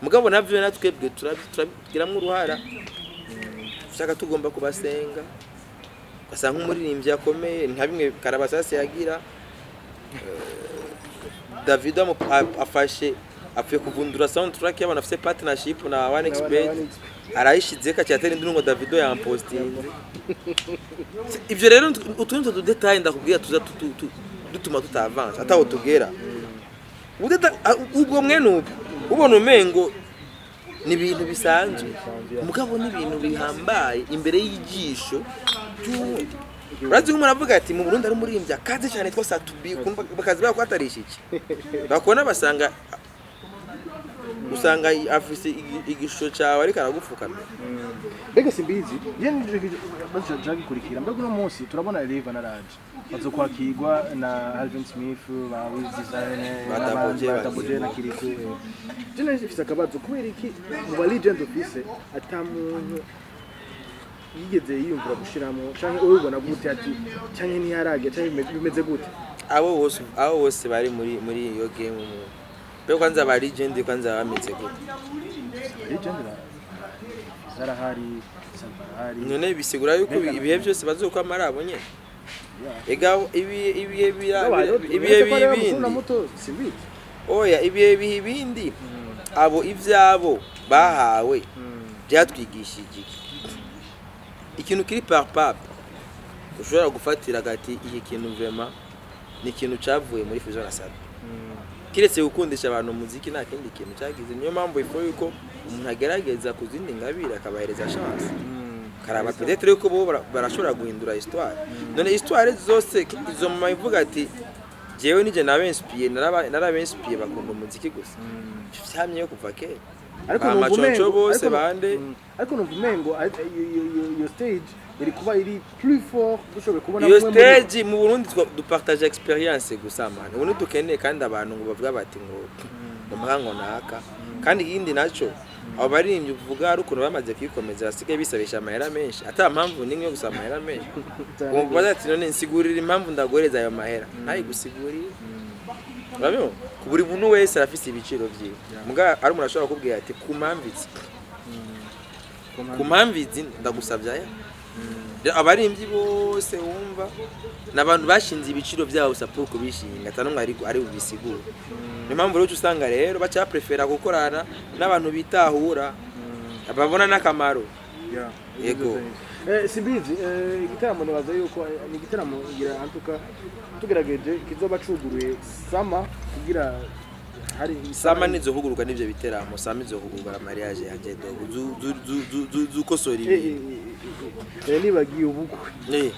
mugabo navyo natwebwe turabigiramwe uruhara ushaka tugomba kubasenga basanga umuririmbyi yakomeye nka bimwe Karabasase yagira David afashe apfuye kuvundura soundtrack y'abana afite partnership na One Expert arayishize ka cyatera indungo Davido yampostinze ivyo rero utuntu detail ndakubwira tuza dutuma tutavance ataho tugera ubwo mwene ubona umengo ni ibintu bisanzwe mugabo ni ibintu bihambaye imbere y'ijisho urazi ko muravuga ati mu Burundi ari murimbye akaze cyane twose atubi bakazi bako atarishiki bakona basanga usanga afise igisho cyawe ariko aragupfukama mbega simbizi yenje baje kurikira mbega no munsi turabona Reva na Raj bazo kwakirwa na Alvin Smith ba Wiz Design bataboje na Kiriku jene ifise akabazo kubera iki mu ba legend office atamuntu yigeze yiyumvira gushiramo canke ubona gute ati canke ni yarage canke bimeze gute abo bose bari muri iyo game Beo kwanza ba legend kwanza bameze gute legend zarahari Sabarahari none bisigura yuko ibihe byose bazoka marabo nye ega ibihe bibindi oya ibihe bibindi abo ivyabo bahawe byatwigishije ikintu kiri par ushobora gufatira gati iki kintu vraiment ni ikintu cavuye muri Fusion na Sabe kiretse gukundisha abantu muziki nta kindi kintu cyagize niyo mpamvu ifo yuko umuntu agerageza kuzindi ngabira akabahereza chance karaba peut-être yuko bo barashobora guhindura histoire none histoire zose izo mama ivuga ati jewe nije nabe inspire narabe inspire bakunda umuziki gusa cyamye yo kuva kera ariko amachocho bose bande ariko nuvumengo iyo stage iri kuba iri plus fort dushobora kubona iyo stage mu Burundi dupartage experience gusa man ubu dukeneye kandi abantu ngo bavuga bati ngo umuhango naka kandi yindi naco abo baririmbye uvuga ari ukuntu bamaze kwikomeza basigaye bisabisha amahera menshi ata mpamvu nimwe gusa amahera menshi ngo bazati none nsigurira impamvu ndagoreza ayo mahera ntayi gusigurira urabyo kuburi muntu wese arafise ibiciro vyiwe muga ari umuntu ashobora kubwira ati kumpamvizi ndagusavya ya abarimbyi bose wumva nabantu bashinze ibiciro byabo support kubishinga atanumwe ari ubisigura ni mpamvu rero usanga rero bacha prefera gukorana n'abantu bitahura ababona nakamaro yego simbizi igitaramo nabaza yuko ni igitaramo ngira antuka tugerageje kizoba cuguruye sama kugira hari sama nizohugurwa n'ivyo biteramo sama izohugurwa mariage yanje do kosori nibagiye ubukwe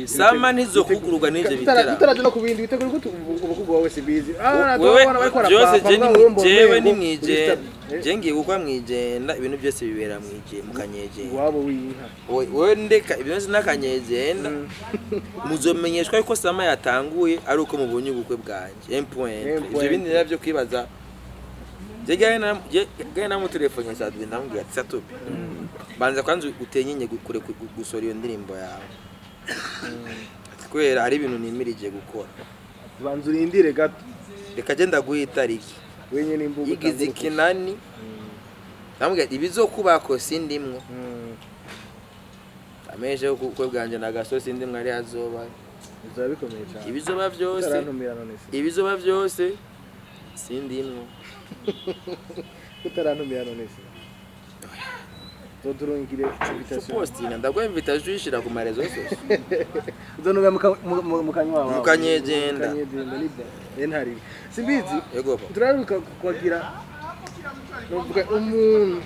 sama nizohugurwa n'ivyo biteramo tutaraje no kubindi bitegura ko ubukwe wawe simbizi jewe ni mwijenda jengiye gukwa mwijenda ibintu byose bibera mwijenda mukanyejenda wabo winka wewe ndeka ibintu nakanyejenda muzomenyeshwa yuko sama yatanguye ari uko mubonye ubukwe bwanje ivyo bindi navyo kwibaza je na mu telefone sadwe ndambwira ati satopi banza kwanza utenyenye gukure gusora iyo ndirimbo yawe kwera hari ibintu nimirije gukora banza urindire gato reka je ndaguhitariki wenye nimbuga igize kinani ndambwira ibizokubako sindimwo ameje uko bwanje nagasosi ndimwe ari azoba bizabikomeye cyane ibizoba byose sindimwo utarantumira none se Zoturungire invitation. posting ndagwa invitation ishira ku marezo yose Uzonubira mukanywa wawe. Mukanyegenda. Mukanyegenda niba. Ntari. Simbizi. yego Turaruka kwagira novuga umuntu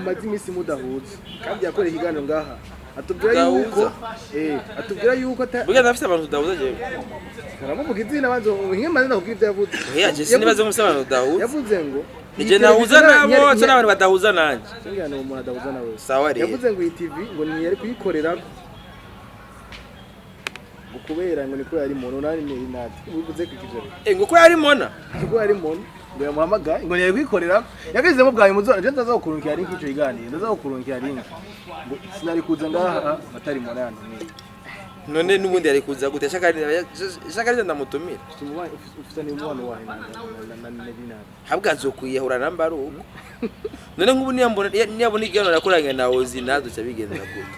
mazi imisi mudahuza kandi yakore ikiganiro ngaha atubwira yuko atubwira yuko buga ndafite abantu tudahuza je aramuvuga izina banzo nk'imana ndakubwira ibyo yavuze je sinibaze mu abantu tudahuza yavuze ngo nije nahuza nabo cyo n'abantu badahuza nanje singana umuntu adahuza nawe sawa rero yavuze ngo iyi TV ngo ntiyari kuyikorera kubera ngo niko yari muntu nari nati uvuze ko ikijoro ngo ko yari mona ngo yari muntu ngo yamuhamagaye ngo yari kwikorera yabizemo bwawe muzora je ndazakurunkira ari nk'ico iganiro ndazakurunkira ari ngo sinari kuza ngaha atari muntu yandi none nubundi yari kuza gute shaka ndamutumira ufitanye umwana wawe na Nedinati habwa azokwiyahura namba ari uko none nk'ubu niyabona igano nakoranye na Ozi nazo cyabigendera gute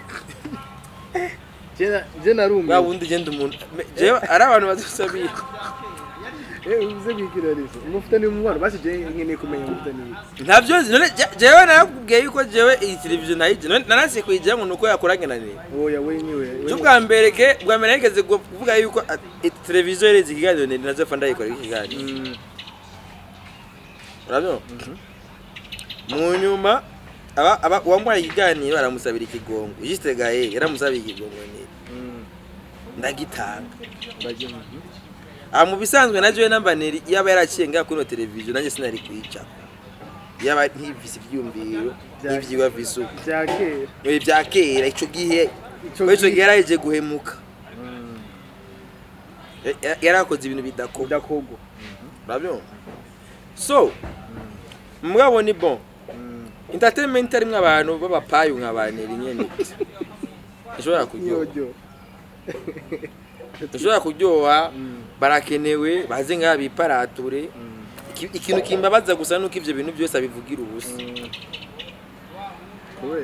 je narumwe babundi genda umuntu je ari abantu bazusabira uze bikirarizo umufitanye umwana basi je nkeneye kumenya umufitanye ntavyo none jewe narakubwiye yuko jewe iyi television nayije nanase kwijya ngo nuko yakoranye na ni oya we niwe cyo bwa mbere yigeze kuvuga yuko television yereze ikiganiro ni nazo fanda yikora ikiganiro urabyo mu nyuma aba wambaye ikiganiro baramusabira ikigongo juste gaye yaramusabira ikigongo ni ndagitanga mu bisanzwe naje nambaneri yaba yaraciye nga kuri television nanjye sinari kwica yaba ntivisi ibyumviro n'ivyigwa visu byakera ico gihe yaraje guhemuka yarakoze ibintu bidakogo urabyo so mugabo ni bon entertainment arimwe abantu babapayo nk'abaneri nyene ishobora kuryoha barakenewe baze nk'abiparature ikintu kimbabaza gusa nuko ivyo bintu byose abivugira ubusa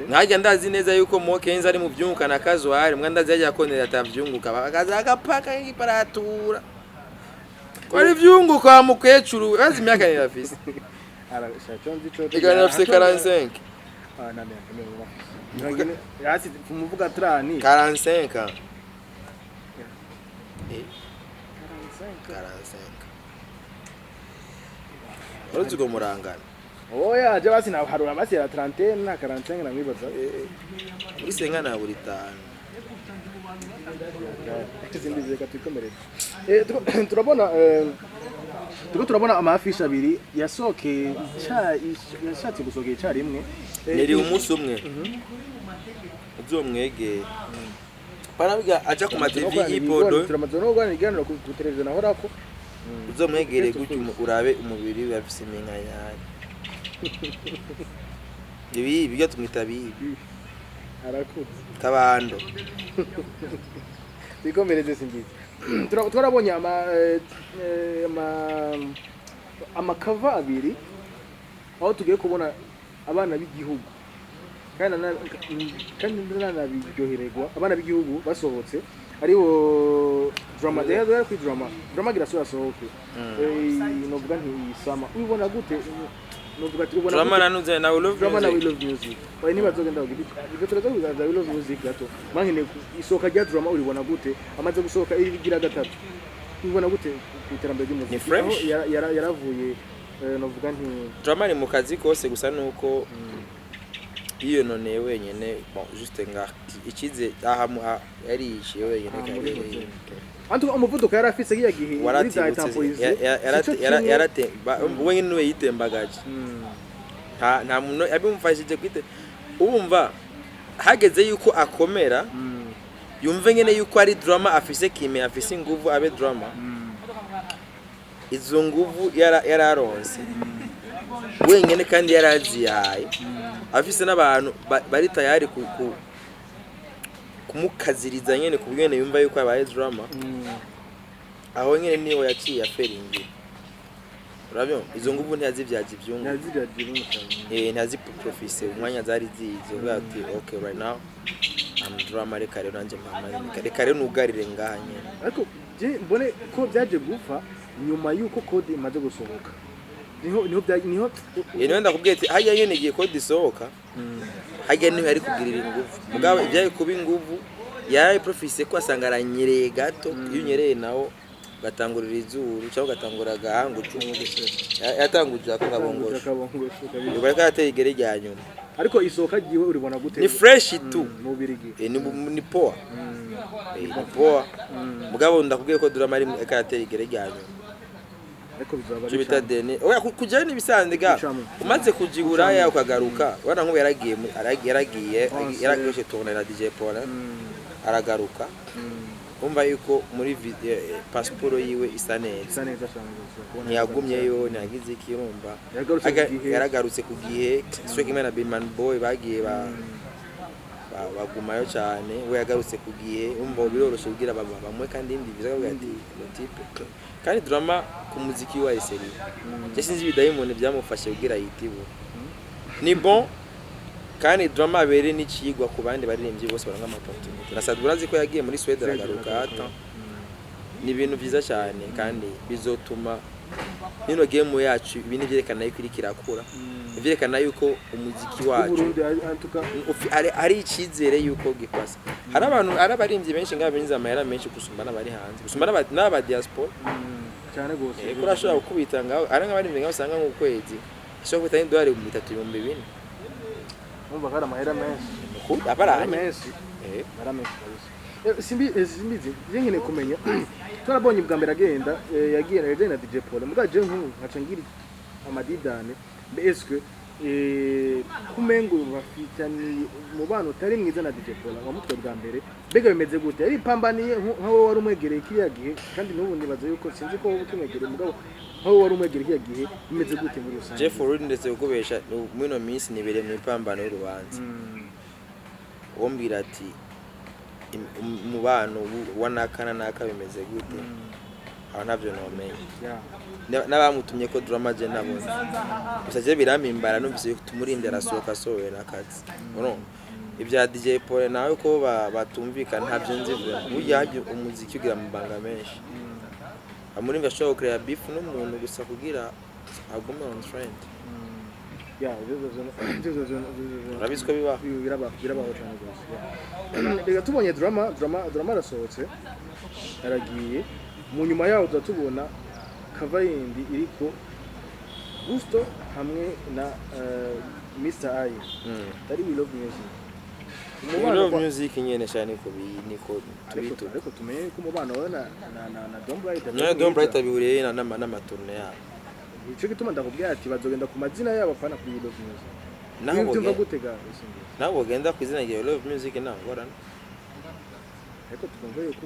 nkajya ndazi neza yuko Mokenzi ari mu byunguka na Kazuari mwa ndazi yajya konera atavyunguka bakaza agapaka y'iparatura ko ari vyunguka mukecuru bazi imyaka ni rafisi igana afise 45 yasi kumuvuga trani 45 Uruzigo murangana. Oya, je basi na harura basi ya 30 na 45 na mwibaza. Isenga na buri 5. Tuzimbize katikomerera. Turabona amafisha abiri yasoke yashatse gusokeye cyari imwe. Neri umunsi umwe. Uzomwege. Parabiga acha ku TV yipodo. Turamaze no gwana iganiro ku televiziyo ahorako. Uzomwegere gutyo urabe umubiri wafise iminkanyanya. Ibi biga tumwita bibi. Arakuze. Kabando. Bikomereze simbizi. Turabonye amakava abiri aho tugiye kubona abana b'igihugu kandi nabiryohererwa abana b'igihugu basohotse ariwo drama daya kuri drama girasura sohoke novuga nti isama ubona gute novuga ati ubona drama nanuze na love drama na we love music bari nibazogenda ubwo turaza kuzaza we love music gato mankene isoka rya drama uribona gute amaze gusohoka irigira gatatu ubona gute iterambere ry'umuziki yaravuye novuga nti drama ni mu kazi kose gusa nuko iyo none wenyene juste nga ikize aha yari yishiye wenyene kandi antu umuvuduko yari afise giya gihe muri za tempoize yarate wenyene we yitembagaje nta muntu abimufashije kwite ubumva hageze yuko akomera yumve ngene yuko ari drama afise kime afise inguvu abe drama izo nguvu yararonse wenyene kandi yaraziyaye afise n'abantu bari tayari kumukaziriza nyene kubwene yumva yuko abaye drama aho nyene niyo yaciye aferingi urabyo izo nguvu ntiyazivyaje ivyungu ntazi profise umwanya zari zize ubwati okay right now I'm drama reka rero nanje mama reka rero nugarire nganye ariko je mbone ko byaje gufa nyuma yuko code imaze gusohoka niho niho ndakubwiye ati hajya nyene igiye code isohoka hajya niho yari kugirira ingufu mugabo ibyaye kuba ingufu yaye profise ko asanga aranyereye gato iyo unyereye nawo gatangurira izuru cyangwa gatangura agahangu yatanguje akabongosha ubwo yateye igere rya nyuma ariko isohoka giwe uribona gute ni fresh tu mu birigi ni poa ni poa mugabo ndakubwiye ko Drama ari yateye igere rya nyuma ariko bizaba ari bita deni oya kujya ni bisanzwe umaze kujibura ya ukagaruka wana nkuba yaragiye tourner na DJ Paul aragaruka umva yuko muri passport yiwe isa neza ntiyagumyeyo ntiyagize ikirumba yaragarutse ku gihe Swag Man na Billman Boy bagiye bagumayo cyane we yagarutse ku gihe umva biroroshe kugira bamwe kandi indi bizaga ati type kandi Drama ku muziki wa Eseri sinzi bidayimone byamufashe kugira yitibo ni bon kandi Drama abere n'ikigwa ku bandi baririmbyi bose baranga opportunity na Sadura ziko yagiye muri Sweden aragaruka hata ni ibintu byiza cyane kandi bizotuma nino game yacu ibintu byerekana yuko iri kirakura byerekana yuko umuziki wacu ari ikizere yuko gipasa hari abantu arabarimbyi benshi ngabinza amahera menshi gusumba n'abari hanze gusumba n'aba diaspora cyane gose kurashobora gukubita ngaho ari nk'abarimbyi ngaho usanga mu kwezi cyo kwita $3,400 umva kana amahera menshi abaranye menshi baramenshi simbizi yengene kumenya turabonye bwa mbere agenda yagiye na DJ Paul mugaje nkaca ngiri amadidane eske kumengo bafitani mu bantu tari mwiza na DJ Paul wamutwe bwa mbere bega bimeze gute yari pambaniye nkaho wari umwegereye kiriya gihe kandi n'ubu ndibaza yuko sinzi ko utumwegereye mugabo nkaho wari umwegereye kiriya gihe bimeze gute muri rusange Jeff Rudd ndetse ukubesha muri no minsi nibere mu pambano y'urubanza wombira ati umubano wanakana naka bimeze gute aho navyo nomenya n'abamutumye ko Drama je nabone gusa je birampimbara numvise tumurinde arasohoka sowe nakazi urumva ibya DJ Paul nawe ko batumvikana ntavyo nzivyo burya haje umuziki ugira mubanga menshi amuri ngashobora create beef n'umuntu gusa kugira agume on trend Rabizko biba birabaho cyane gose rega tubonye Drama arasohotse aragiye mu nyuma yaho tubona cover yindi iriko Gusto hamwe na Mr. I tari We Love Music We Love Music nyene cyane ko niko tubito ariko tumenye ko umubano we na Dom Brighter bihuriye n'amaturne yabo icyo gituma ndakubwira ati bazogenda ku mazina yabo apana kuri We Love Music naho gutega naho genda ku izina rya We Love Music nangorana ariko tukumva yuko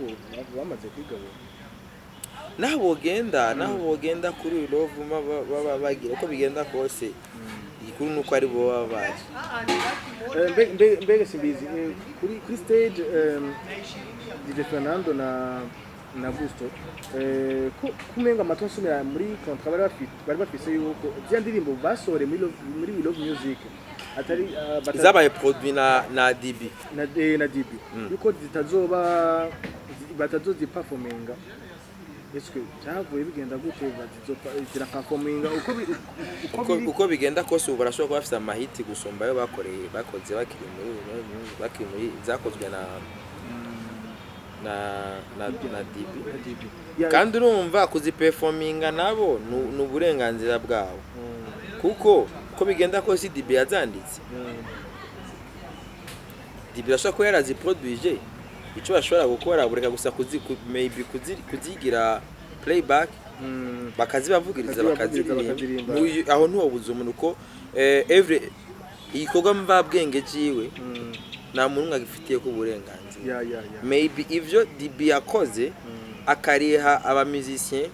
bamaze kwigabura naho bogenda kuri We Love baba bagira uko bigenda kose igikuru nuko ari bo babaje mbega simbizi kuri stage DJ Fernando na Gusto kumenga amatonsumira muri contrat bari bafise yuko bya ndirimbo basore muri We Love Music atari zabaye produit na DB na DB yuko batazozi performinga eske cyavuye bigenda gute bazira performinga uko bigenda kose ubarashobora kuba bafite amahiti gusumba yo bakoze bakiri muri zakozwe na DB kandi urumva kuziperforminga nabo n'uburenganzira bwabo kuko uko bigenda kose DB yazanditse DB ashaka ko yaraziproduije icyo bashobora gukora bureka gusa maybe kuzigira playback bakazibavugiriza bakaziririmba aho ntuwo buzumuntu ko every igikorwa mvabwenge ciwe nta muntu ngagifitiye ko uburenganzira maybe ivyo DB yakoze akariha aba musiciens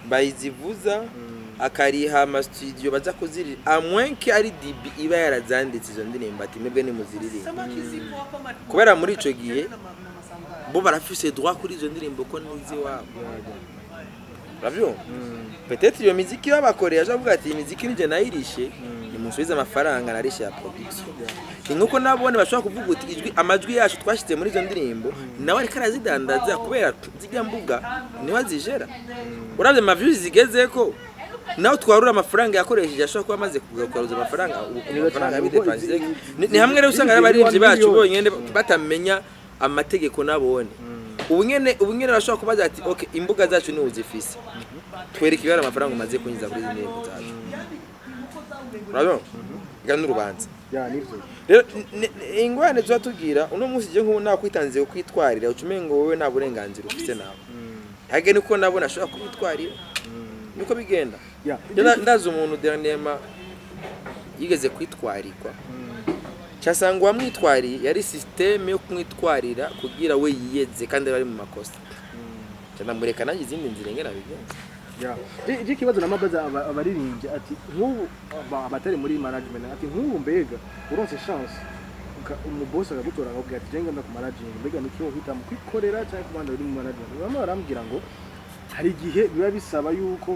bayizivuza akariha ama studio baza kuziri amwenke ari DB iba yarazanditse izo ndirimbo ati mwebwe ni muziririmba kubera muri ico gihe bo barafise droit kuri izo ndirimbo ko nizi wabo Ravyo peut-être iyo muziki babakoreye aje avuga ati imiziki nije nayirishe musubize amafaranga narishe ya production nkuko nabone bashobora kuvuga uti ijwi amajwi yacu twashyize muri izo ndirimbo nawe ariko arazidandaza kubera zijya mbuga niho azijera urabye ama views zigeze ko nawe twarura amafaranga yakoresheje ashobora kuba amaze kugaruza amafaranga bidepanze ni hamwe rero usanga abarivyi bacu bonyene batamenya amategeko nabone ubu nyene bashobora kubaza ati okay imbuga zacu ni uzifise twereke ibara amafaranga umaze kunyuza kuri zine zacu urabona gana urubanza rero ingwane zatubwira uno munsi je nkuko nakwitanze kwitwarira ucumengo wowe nta burenganzira ufite nawe hage niko nabona ashobora kwitwarira niko bigenda ndaza umuntu dernièrement yigeze kwitwarikwa cyasanga wamwitwariye yari systeme yo kumwitwarira kugira we yiyeze kandi bari mu makosa cyana mureka nanjye izindi nzira ngena bigenze je kibazo namabaza abaririmbye ati nk'ubu abatari muri management ati nk'ubu mbega uronse chance umuboss agagutora akabwira ati jenga ku management mbega nikiho hitamo kwikorera cyangwa kubanda uri mu management bamwe barambwira ngo hari igihe biba bisaba yuko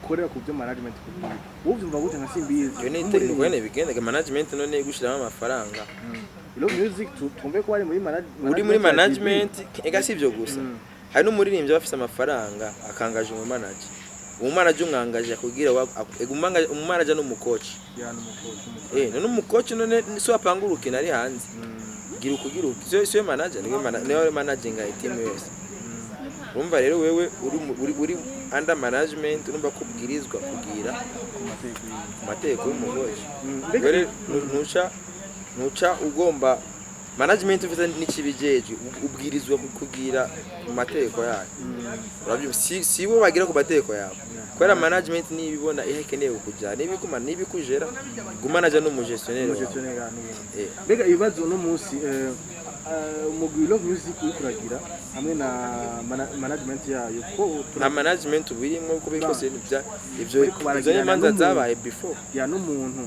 ukorera ku byo management kugira uvyumva gute nka simbizi yo ni technique wene bigenda management none gushiramo amafaranga music tumve ko ari muri management uri muri management ega sivyo gusa hari n'umuririmbyi bafise amafaranga akangaje mu manager umanager umwangaje kugira umanager n'umukoci none umukoci none so apanguruke nari hanze gira ukugira so manager niwe managing team yose urumva rero wewe uri under management urumva kubwirizwa kugira ku mategeko y'umugozi rero nuca ugomba management ufite n'ikibijeje ubwirizwa kugira mu mategeko yayo urabyo si bo bagira ku mategeko yabo kwera management nibibona ihekeneye kujya nibikujera gumanaje n'umugestionnaire mbega ibibazo no munsi umugwi Love Music ukuragira hamwe na management yayo ko na management birimo uko bikose ivyo imanza zabaye before ya n'umuntu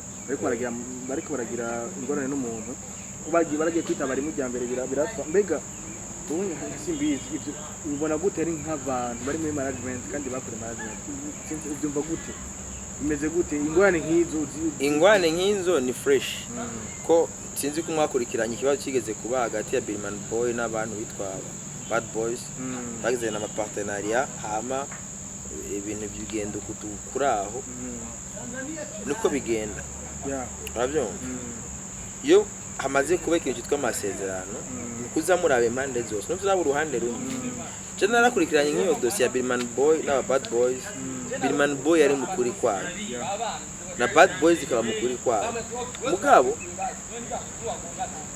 bariko baragira ingorane n'umuntu baragiye kwita bari mu jyambere birapfa mbega ubundi simbizi ivyo ubona gute ari nk'abantu bari muri management kandi bakora management ubyumva gute imeze gute ingwane nk'izo ni fresh ko sinzi ko mwakurikiranye ikibazo kigeze kuba hagati ya Birman Boy n'abantu bitwa Bad Boys bagize na partenariat hama ibintu byigenda kuraho niko bigenda urabyo yo hamaze kuba ikintu cyitwa amasezerano kuza murabe impande zose no tuzaba uruhande rumwe je narakurikiranye nk'iyo dossier ya Birman Boy n'aba Bad Boys Birman Boy yari mukuri kwayo na Bad Boys ikaba mukuri kwayo mugabo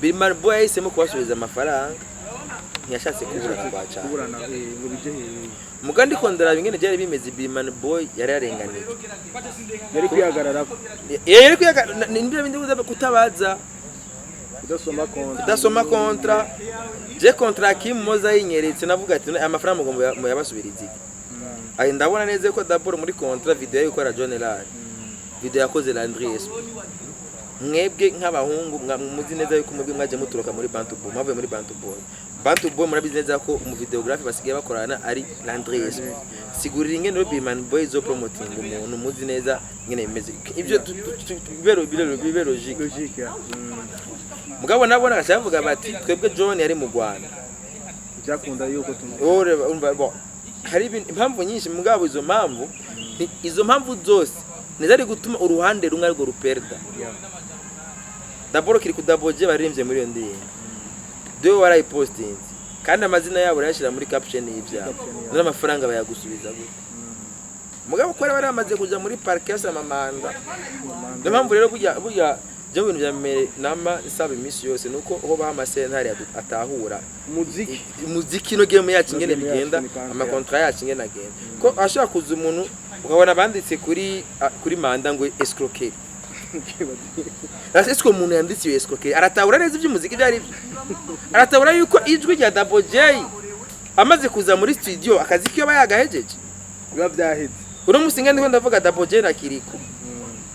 Birman Boy yahisemo kubasubiza amafaranga ntiyashatse kuburana ngo bije mugandi kondera bingene byari bimeze Birman Boy yari yarenganije yari kwihagarara nindira bindi kutabaza udasoma kontra je kontra Kim Moza yinyeretse navuga ati amafaranga mugomba yabasubiriza iki ndabona neza ko d'abord muri kontra video y'ukora John Elari video yakoze Landry SP mwebwe nk'abahungu muzi neza yuko mwebwe mwaje muturuka muri Bantu Boy mwavuye muri Bantu Boy murabizi neza ko mu videography basigaye bakorana ari Landry SP sigurira ingene Birman Boy zo promoting umuntu muzi neza ingene bimeze ibyo bibero logique mugabo nabona gashavuga bati twebwe John yari mu Rwanda byakunda yuko umva hari impamvu nyinshi mugabo izo mpamvu zose nizari gutuma uruhande rumwe ariko ruperda d'abord kiri kudaboje baririmbye muri iyo ndirimbo do warayiposting kandi amazina yabo yashira muri caption y'ibyaha n'amafaranga bayagusubiza gute mugabo ko bari bamaze kuja muri parquet y'amamanda niyo mpamvu rero burya je bintu bya mbere nama isaba imisi yose nuko ho bahama sentare atahura muziki no game yacu ngene bigenda ama contrat yacu ngene agenda ko ashaka kuza umuntu ukabona banditse kuri manda ngo escroquerie Est-ce que umuntu yanditse escroquerie aratahura neza iby'umuziki byari byo aratahura yuko ijwi rya Double J amaze kuza muri studio akazi kiyo bayagahejeje biba byaheze uno musinga ndiko ndavuga Double J na Kiriko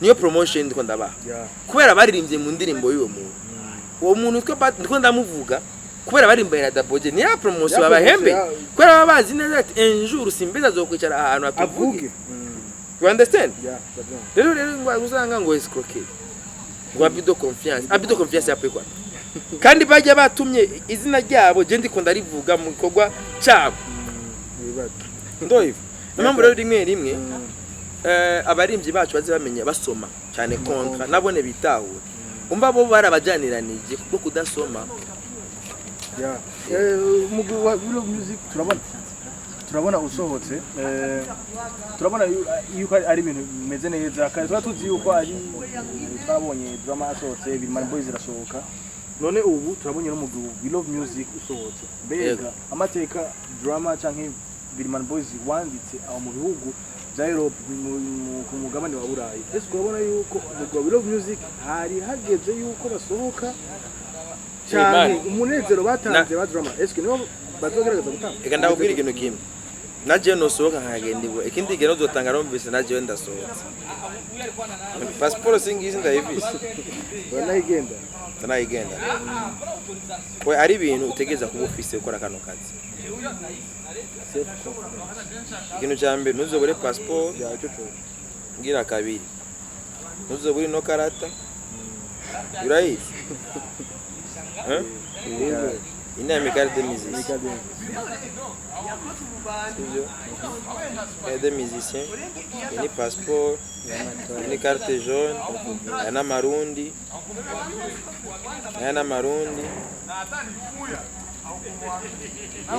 niyo promotion ndiko ndabaha kubera baririmbye mu ndirimbo y'uwo muntu uwo muntu ndiko ndamuvuga kubera baririmbaye na Double J niya promotion babahembe kubera babazi neza ati un jour simbiza zo kwicara ahantu atuvuge You understand? Yeah, but Rero ngo uzanga ngo escroquer. Ngo abido confiance yape kwa. Kandi bajya batumye izina ryabo je ndiko ndarivuga mu bikorwa cyabo. Ndoyivu. Namwe rero rimwe abarimbyi bacu bazi bamenya basoma cyane kontra nabone bitahura. Umva bo barabajaniranije kuko kudasoma. Yeah. Mugu wa Willow Music turabona usohotse turabona yuko ari ibintu bimeze neza kandi tuzi yuko ari twabonye drama asohotse Birman Boys irasohoka none ubu turabonye no mugu Willow Music usohotse mbega amateka drama canke Birman Boys wanditse aho mu bihugu bya Europe ku mugabane wa Burayi ese urabona yuko mugu Willow Music hari hageze yuko basohoka cyane umunezero batanze ba drama ese niho bazogerageza gutanga Eka ndabwira ikintu kimwe naje no sohoka nkagenda ibwo ikindi gero zotanga romvise naje ndasohotse passport singizi ndayivise wanayigenda we ari ibintu utegeza kuba ufise ukora kano kazi ikintu cyambe nuzobure passport ngira kabiri nuzobure no karata urayizi ina mikarte musicien des musiciens ni passeport ni carte jaune yana marundi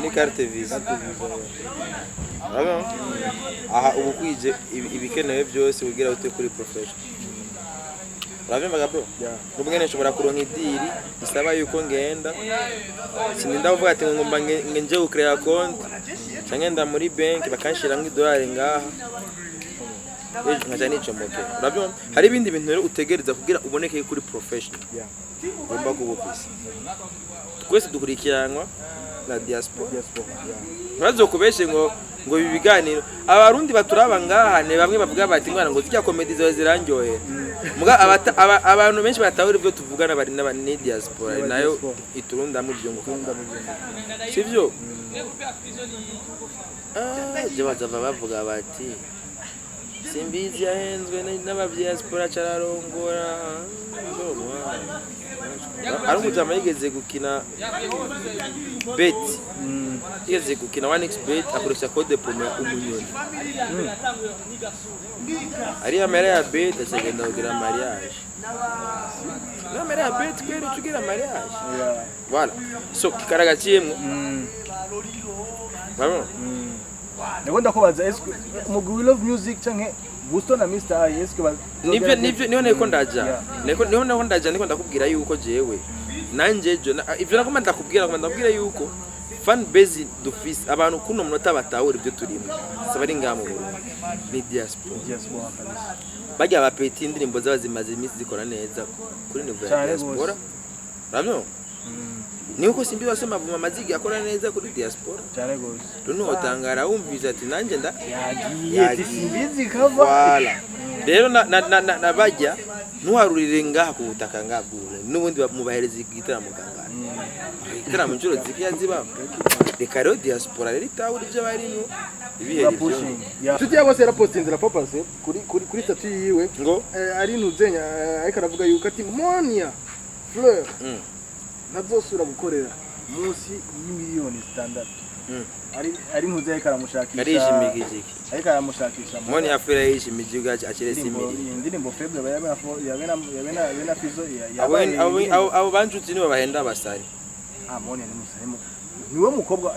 ni carte visa aha ubu kwije ibikenewe byose ugira ute kuri profession Ravimba bro. Nubwo nshobora kuronka idiri isaba yuko ngenda. Sininda kuvuga ati ngomba ngenje ukrea account. Cyangenda muri bank bakanshira $1 ngaha. Nkaja nicomoke. Urabyumva? Hari ibindi bintu rero utegereza kugira uboneke kuri professional. Ngomba kubufisa. Twese dukurikiranwa na diaspora. Bazo kubeshe ngo ibi biganiro abarundi baturaba ngaha ne bamwe bavuga bati ngwana ngo zijya comedy zawe zirangyohe. Muga abantu benshi batahura ibyo tuvugana bari n'abani diaspora nayo iturunda mu byo ngukunda sivyo je bazava bavuga bati simbizi yahenzwe n'abadiaspora cararongora ari umujama yigeze gukina bet yigeze gukina 1xbet akoresha code promo umunyoni ari amera ya bet asegenda kugira mariage amera ya bet kweri tugira mariage voilà so karagaciyemwe babo Ndakunda kubaza eske mu Willow Music canke Gusto na Mr. I eske nivyo niho neko ndaja niho ndaja niko ndakubwira yuko jewe nanje jo ivyo nakoma ndakubwira yuko fan base d'office abantu kuno munota batahura ibyo turimo sabari ngamo ni diaspora bajya bapeti indirimbo zabazimaze imisi zikora neza kuri niveau ya diaspora rabyo Niko simbi wasema vuma mazigi akora neza kuri diaspora. Cyane gose. Runo otangara wumviza ati nanje nda yagiye simbizi kava. Wala. Rero na bajya nuharurire ngaha ku butaka ngabure. Nubundi mubahereza igitaramo kangana. Igitaramo ncuro zikiya ziba. Reka rero diaspora rero itawuri byo barimo. Ibihe byo. Tuti yabo sera postinze la popase kuri statut yiwe ngo ari nuzenya ariko aravuga yuko ati Monia Fleur nazosura gukorera munsi y'imiliyoni 6. Ari ntuze karamushakisha. Arishimigijiki. Ariko aramushakisha. Moni afera yishimigijiki akirese imiri. Indirimbo February yabena Fizo abo banjuti nibo bahenda abasari. Moni ni musarimo. Niwe mukobwa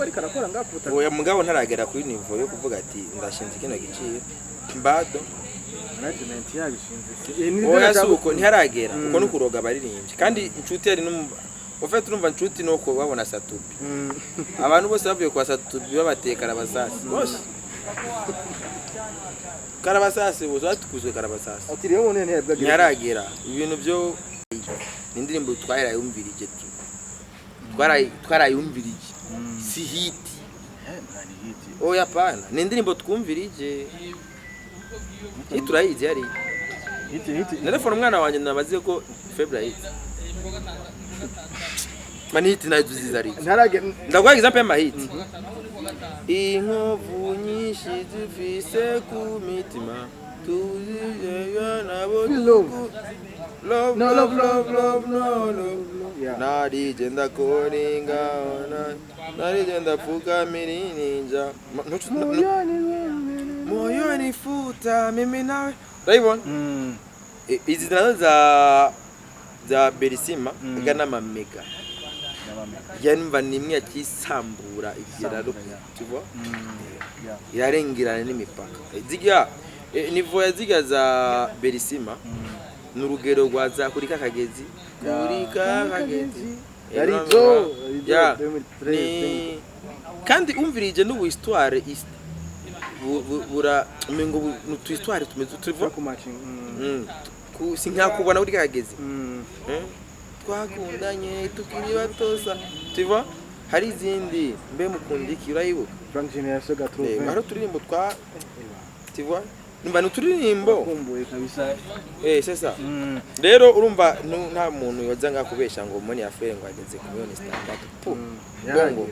ari karakora ngakuta. Oya mugabo ntaragera kuri niveau yo kuvuga ati ndashinze kino giciye. Mbado management yabishinze. Oya suko ntiharagera uko no kuroga abaririmbye kandi inshuti yari ufite urumva inshuti nuko babona Satubi. Abantu bose bavuye kwa Satubi babateka Karabasasi. Bose Karabasasi bose batukuzwe Karabasasi. Ati rero none ntiyabwa ntiharagera ibintu byo indirimbo twayumvirije tu. Twarayumvirije. Si hit. Oya pana ni indirimbo twumvirije. Iturayizi yari. Hit. Nelefone umwana wanje nabaziye ko February. Mani hit nayo tuziza ari. Ntarage ndagwa example ya hit. inkovu nyinshi zifise ku mitima tuzijega nabo love No, love, narije ndakoringa narije ndapfukamira ninja moyoni futa mimi nawe urayibona izi nazo za Berisima igana mamega yanumva nimwe yakisambura igiraro tuvo yarengirana n'imipaka ziga nivo yaziga za Berisima n'urugero rwa za kurika kagezi yarizo ni kandi umvirije n'ubu histoire bura mengo n'utu histoire tumeze tuvo ku sinkakubona kuri kagezi twakundanye tukiri batosa tuva hari izindi mbe mukundiki urayibuka Frank Generation Gatruve haro turirimbo twa tuva nimba n'uturirimbo kumbuye kabisa sasa rero urumva nta muntu yoza ngakubesha ngo moni afere ngo ageze ku million standard bongo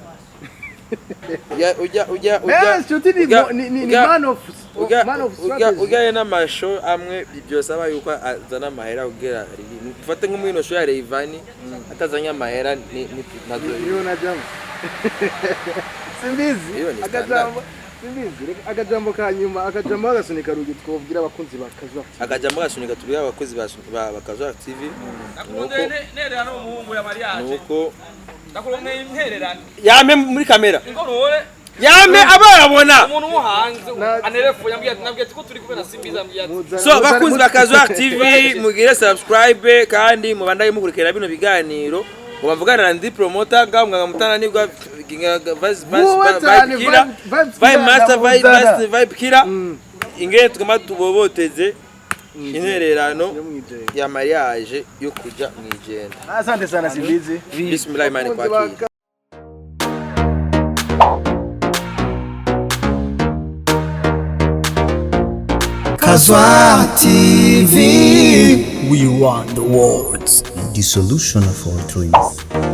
ni man of ugaye n'amasho amwe byosaba yuko azana amahera ugera ufate nk'umwino sho ya Rayvanny atazanya amahera ni nazo yo najamo simbizi akajambo kanyuma akajambo agasunika rugi twobwira abakunzi bakazwa akajambo agasunika tubwira abakozi bakazwa TV nuko ndakuronke intererano yame muri kamera yame abarabona umuntu muhanze anerefu yambwiye ko turi kubera simbiza mbwiye so abakunzi bakazwa TV mugire subscribe kandi mubandaye mukurikira bino biganiro ubavugana na ndi promoter ngamwe mutana nibwa vibe killer ingere tukama tuboboteze intererano ya mariage yo kuja mwijenda. Asante sana Simbizi. Bismillahirrahmanirrahim kwakira. Kazwa TV. We want the world's dissolution of all dreams.